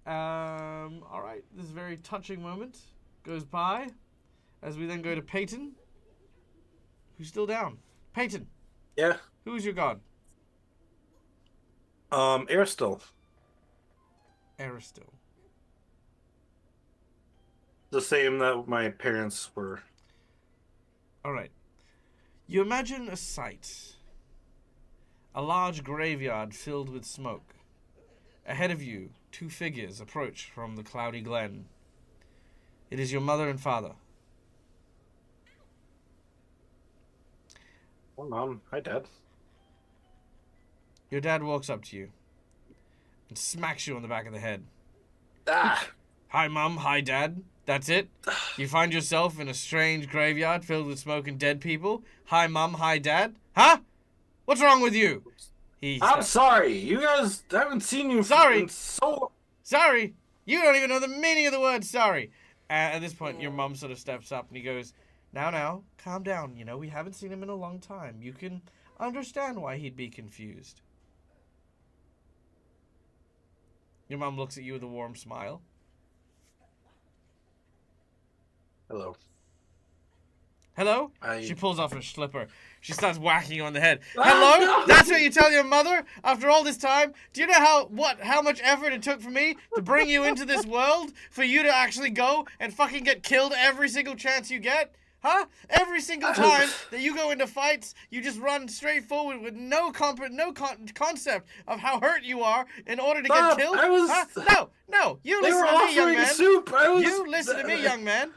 Alright, this very touching moment goes by as we then go to Peyton, who's still down. Peyton, Yeah. who is your god? Aristil. Aristil. The same that my parents were. Alright. You imagine a sight. A large graveyard filled with smoke. Ahead of you, 2 figures approach from the cloudy glen. It is your mother and father. Oh, Mom. Hi, Dad. Your dad walks up to you and smacks you on the back of the head. Ah! "Hi, Mum. Hi, Dad. That's it? You find yourself in a strange graveyard filled with smoke and dead people? Hi, Mum. Hi, Dad. Huh? What's wrong with you?" I'm sorry. You guys I haven't seen you Sorry. in so... Sorry. You don't even know the meaning of the word sorry. And at this point, your mum sort of steps up and he goes, Now, calm down. You know, we haven't seen him in a long time. You can understand why he'd be confused. Your mum looks at you with a warm smile. Hello. Hello? I- She pulls off her slipper. She starts whacking you on the head. Ah, Hello? no! That's what you tell your mother after all this time? Do you know how much effort it took for me to bring you into this world? For you to actually go and fucking get killed every single chance you get? Huh? Every single time that you go into fights, you just run straight forward with no concept of how hurt you are in order to Stop! get killed? I was- Huh? No. You They listen were to me, young offering man. soup. You listen to me, young man.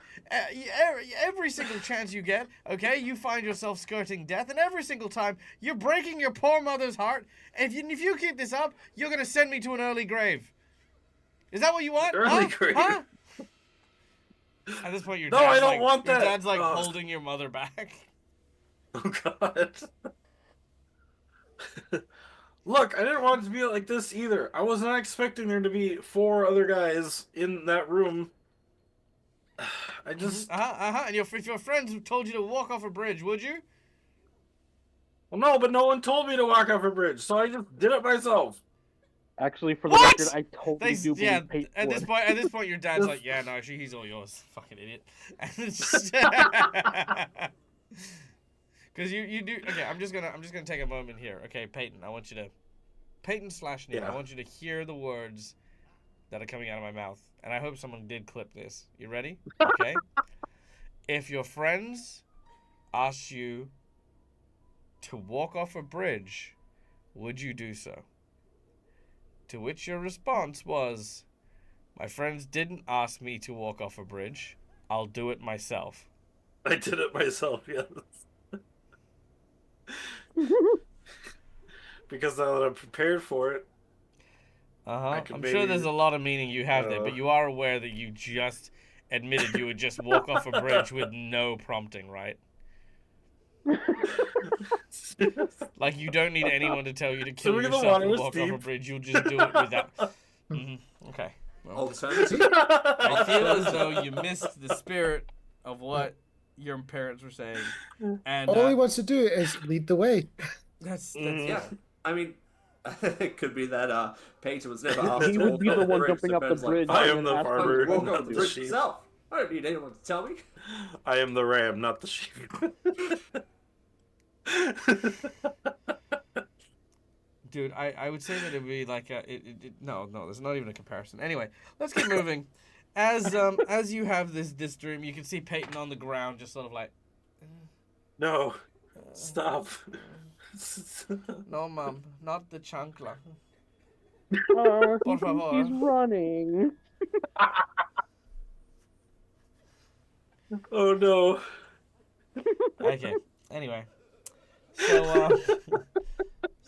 Every single chance you get, okay, you find yourself skirting death, and every single time you're breaking your poor mother's heart. If you keep this up, you're gonna send me to an early grave. Is that what you want? Early huh? grave? Huh? At this point, your No, dad's I don't like, want your that. dad's like Ugh. holding your mother back. Oh God. Look, I didn't want it to be like this either. I was not expecting there to be 4 other guys in that room. I just... And if your friends told you to walk off a bridge, would you? Well, no, but no one told me to walk off a bridge, so I just did it myself. Actually, for the What? record, I totally They, do yeah. believe Peyton At would. this point, your dad's like, yeah, no, he's all yours, fucking idiot. Because you do. Okay, I'm just gonna take a moment here. Okay, Peyton, I want you to, Peyton/Neil, Yeah. I want you to hear the words that are coming out of my mouth, and I hope someone did clip this. You ready? Okay. If your friends asked you to walk off a bridge, would you do so? To which your response was, my friends didn't ask me to walk off a bridge. I'll do it myself. I did it myself, yes. Because now that I'm prepared for it, I could I'm sure there's maybe- a lot of meaning you have there, but you are aware that you just admitted you would just walk off a bridge with no prompting, right? Like, you don't need anyone to tell you to kill Swimming in the yourself water and was walk off a deep. bridge. You'll just do it without... Okay. Well, Alternative. I feel as though you missed the spirit of what your parents were saying. And All he wants to do is lead the way. that's Yeah, I mean, it could be that Peyton was never asked He to would walk be off the one bridge, jumping so up the Ben's like, bridge. I "Fine, am and the ask I'll farmer, walk not off the the bridge sheep. myself. I don't need anyone to tell me." I am the ram, not the sheep. Dude, I would say that it would be like no, there's not even a comparison. Anyway, let's keep moving. As you have this dream, you can see Peyton on the ground, just sort of like, No, stop. no, mom, not the chancla. Por Por favor. He's running. Oh no. Okay. Anyway, so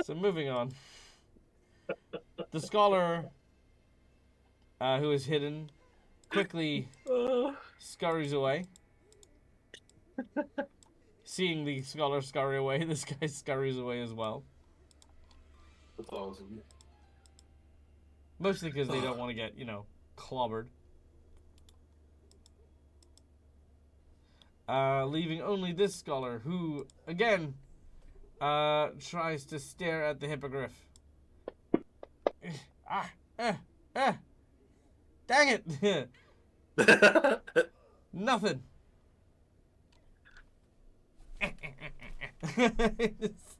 so moving on. The scholar, who is hidden, quickly scurries away. Seeing the scholar scurry away, this guy scurries away as well. That's awesome. Mostly because they don't want to get, clobbered. Leaving only this scholar, who, again, tries to stare at the hippogriff. Dang it! Nothing.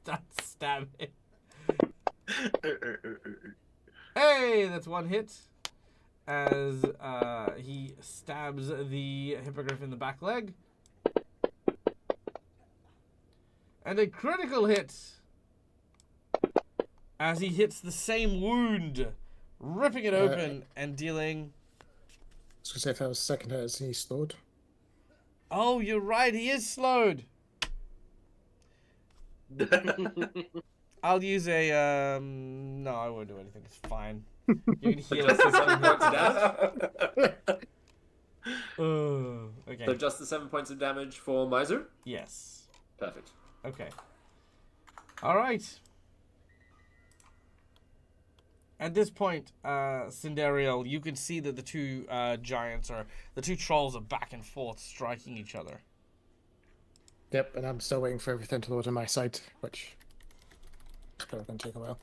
Start stabbing. Hey, that's one hit. As he stabs the hippogriff in the back leg. And a critical hit. As he hits the same wound, ripping it open and dealing... I was going to say if that was the second hit, is he slowed? Oh, you're right, he is slowed. I'll use a, no, I won't do anything. It's fine. You can heal Just the 7 points of us. damage. Okay. So just the 7 points of damage for Miser? Yes. Perfect. Okay. All right. At this point, Cinderiel, you can see that the two the two trolls are back and forth striking each other. Yep, and I'm still waiting for everything to load on my side, which is probably going to take a while.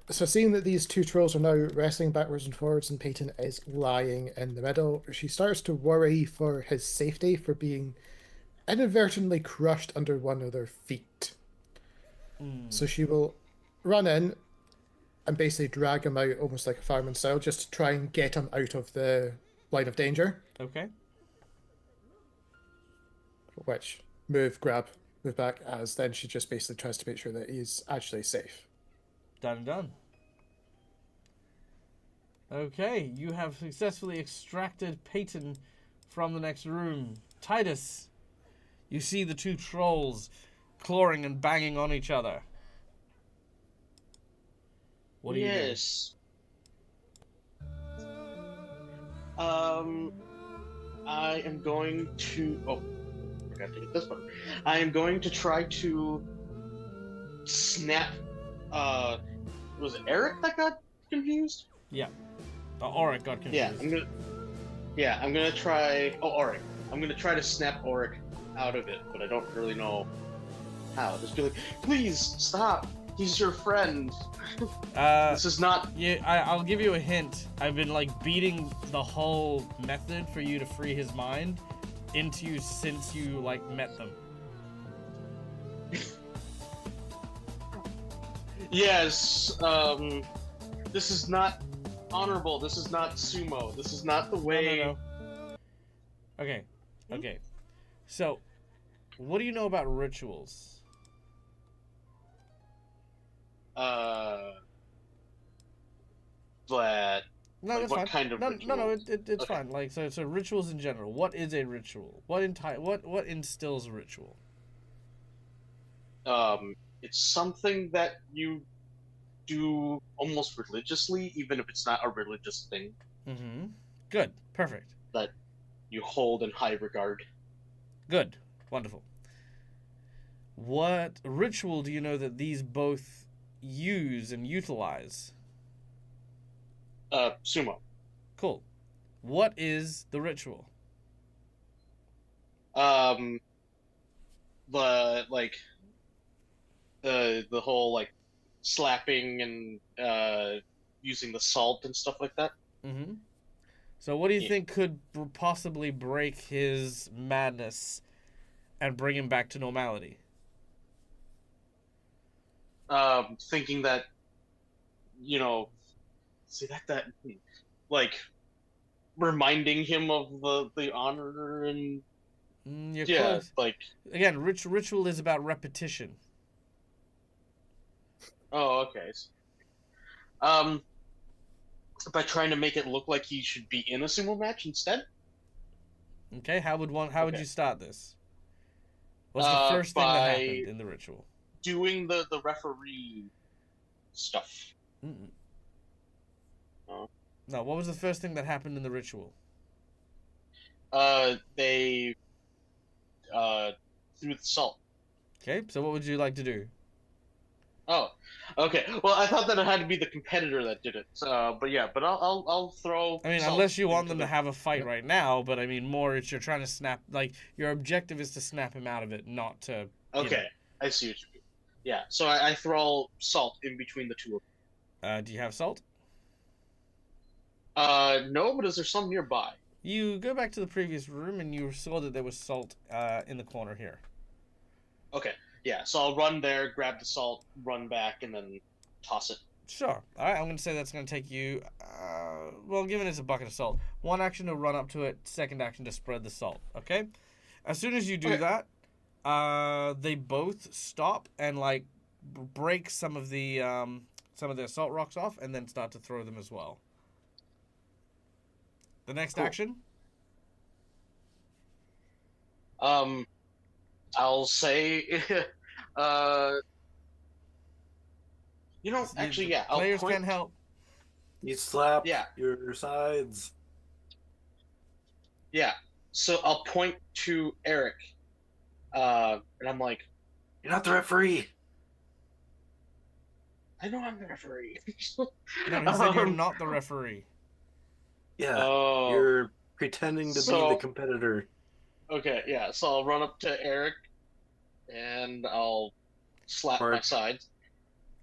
So seeing that these two trolls are now wrestling backwards and forwards and Peyton is lying in the middle, she starts to worry for his safety for being inadvertently crushed under one of their feet. So she will run in and basically drag him out almost like a fireman style, just to try and get him out of the line of danger. Okay. Which, move, grab, move back, as then she just basically tries to make sure that he's actually safe. Done and done. Okay, you have successfully extracted Peyton from the next room. Titus, you see the two trolls clawing and banging on each other. What are you doing? Yes. I am going to. Oh, I forgot to hit this one. I am going to try to snap. Was it Eric that got confused? Auric got confused. I'm gonna try. Oh, Auric. I'm gonna try to snap Auric out of it, but I don't really know how. Just be like, please stop. He's your friend. This is not. Yeah, I'll give you a hint. I've been beating the whole method for you to free his mind into you since you met them. Yes. This is not honorable. This is not sumo. This is not the way. No. Okay. So, what do you know about rituals? But No, that's what fine. kind of no, ritual? No, it's Okay. fine. So rituals in general. What is a ritual? What instills a ritual? It's something that you do almost religiously, even if it's not a religious thing. Mm-hmm. Good. Perfect. That you hold in high regard. Good. Wonderful. What ritual do you know that these both use and utilize? Sumo. Cool. What is the ritual? The the whole slapping and using the salt and stuff like that. Mm-hmm. So what do you think could possibly break his madness and bring him back to normality? Thinking that, reminding him of the honor and You're yeah, close. Again, ritual is about repetition. Oh, okay. By trying to make it look like he should be in a sumo match instead. Okay, how would you start this? What's the first thing that happened in the ritual? Doing the referee stuff. Mm-mm. Oh. No, what was the first thing that happened in the ritual? They threw the salt. Okay, so what would you like to do? Oh, okay. Well, I thought that it had to be the competitor that did it. But I'll throw. I mean, salt unless you want into them to have a fight right now, but I mean, more it's you're trying to snap. Your objective is to snap him out of it, not to. Okay, I see what you mean. Yeah, so I throw salt in between the two of them. Do you have salt? No, but is there some nearby? You go back to the previous room and you saw that there was salt in the corner here. Okay, yeah, so I'll run there, grab the salt, run back, and then toss it. Sure. All right, I'm going to say that's going to take you, given it's a bucket of salt, one action to run up to it, second action to spread the salt, okay? As soon as you do that, they both stop and, break some of their salt rocks off and then start to throw them as well. The next action? I'll say, actually, yeah. Players can help. You slap your sides. Yeah, so I'll point to Eric, and I'm like, "You're not the referee." I know I'm the referee. No, he said you're not the referee. Yeah, Oh. you're pretending to be the competitor. Okay, yeah. So I'll run up to Eric, and I'll slap my sides.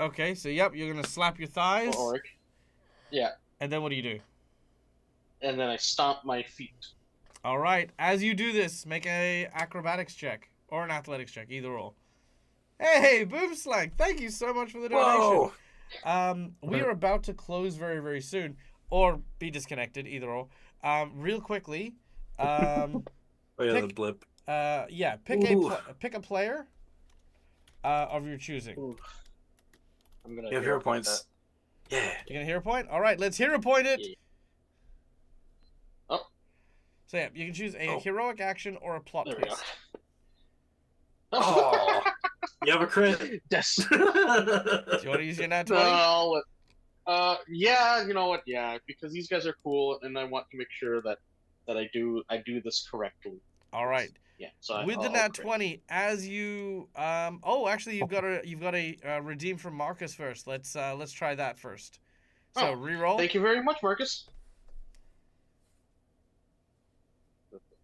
Okay, so yep, you're gonna slap your thighs. Or Oric. Yeah. And then what do? And then I stomp my feet. All right. As you do this, make a acrobatics check or an athletics check, either or. Hey, Boomslang! Thank you so much for the donation. Whoa! We are about to close very, very soon, or be disconnected, either or. Real quickly. Oh yeah, the blip. Yeah. Pick a player. Of your choosing. Ooh. I'm gonna. You have hero points. Yeah. You're gonna hero point. All right, let's hero point it. Yeah. Oh. So yeah, you can choose a heroic action or a plot There twist. we go. Oh, you have a crit. Yes. Do you want to use your nat 20? No. Yeah. You know what? Yeah, because these guys are cool, and I want to make sure that I do this correctly. All right. Yeah. So with the nat 20, as you actually you've got a redeem from Marcus first. Let's try that first. So reroll. Thank you very much, Marcus.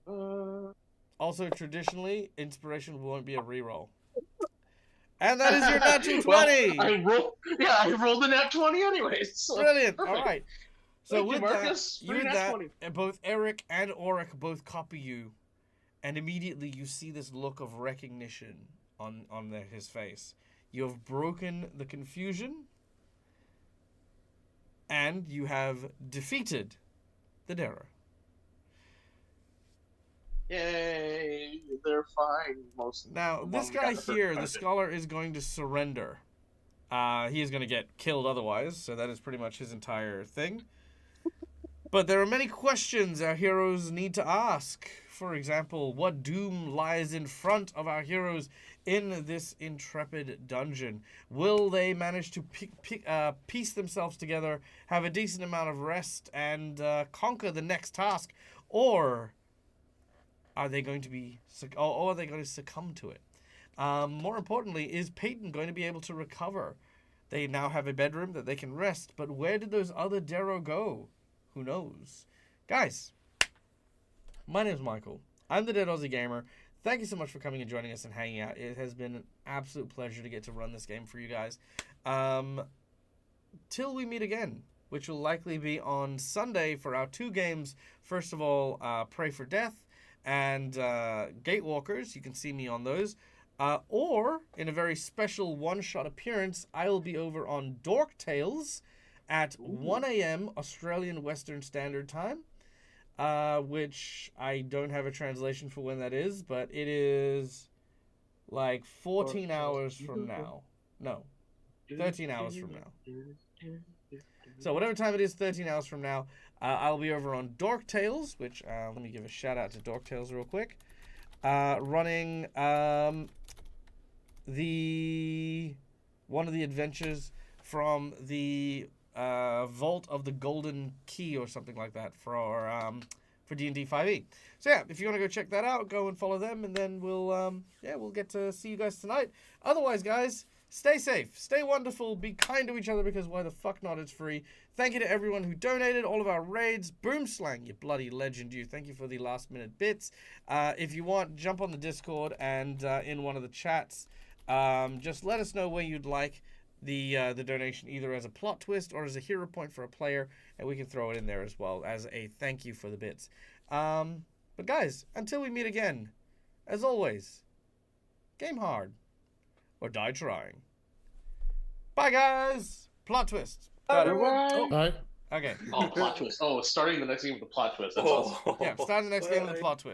Also, traditionally, inspiration won't be a reroll. And that is your natural 20. Well, I rolled a nat 20 anyways. So Brilliant. perfect. All right. So Thank with you, Marcus. that, both Eric and Oric both copy you, and immediately you see this look of recognition on his face. You have broken the confusion, and you have defeated the Dara. Yay! They're fine. Now, this guy here, the scholar, is going to surrender. He is going to get killed otherwise, so that is pretty much his entire thing. But there are many questions our heroes need to ask. For example, what doom lies in front of our heroes in this intrepid dungeon? Will they manage to piece themselves together, have a decent amount of rest, and conquer the next task? Or are they going to succumb to it? More importantly, is Peyton going to be able to recover? They now have a bedroom that they can rest, but where did those other Darrow go? Who knows? Guys, my name is Michael. I'm the Dead Aussie Gamer. Thank you so much for coming and joining us and hanging out. It has been an absolute pleasure to get to run this game for you guys. Till we meet again, which will likely be on Sunday for our 2 games. First of all, Pray for Death and Gatewalkers. You can see me on those. Or, in a very special one-shot appearance, I will be over on Dork Tales at 1 a.m. Australian Western Standard Time, which I don't have a translation for when that is, but it is like 14 hours from now. No, 13 hours from now. So whatever time it is, 13 hours from now, I'll be over on Dork Tales, which, let me give a shout out to Dork Tales real quick, running one of the adventures from the Vault of the Golden Key or something like that for D&D 5e. So yeah, if you want to go check that out, go and follow them, and then we'll get to see you guys tonight. Otherwise, guys, stay safe, stay wonderful, be kind to each other, because why the fuck not? It's free. Thank you to everyone who donated, all of our raids. Boomslang, you bloody legend, you. Thank you for the last minute bits. If you want, jump on the Discord and in one of the chats, just let us know where you'd like the donation, either as a plot twist or as a hero point for a player, and we can throw it in there as well as a thank you for the bits. But guys, until we meet again, as always, game hard or die trying. Bye, guys. Plot twist. Bye. Okay. Oh, plot twist. Oh, starting the next game with the plot twist. That's awesome. Yeah, starting the next game with the plot twist.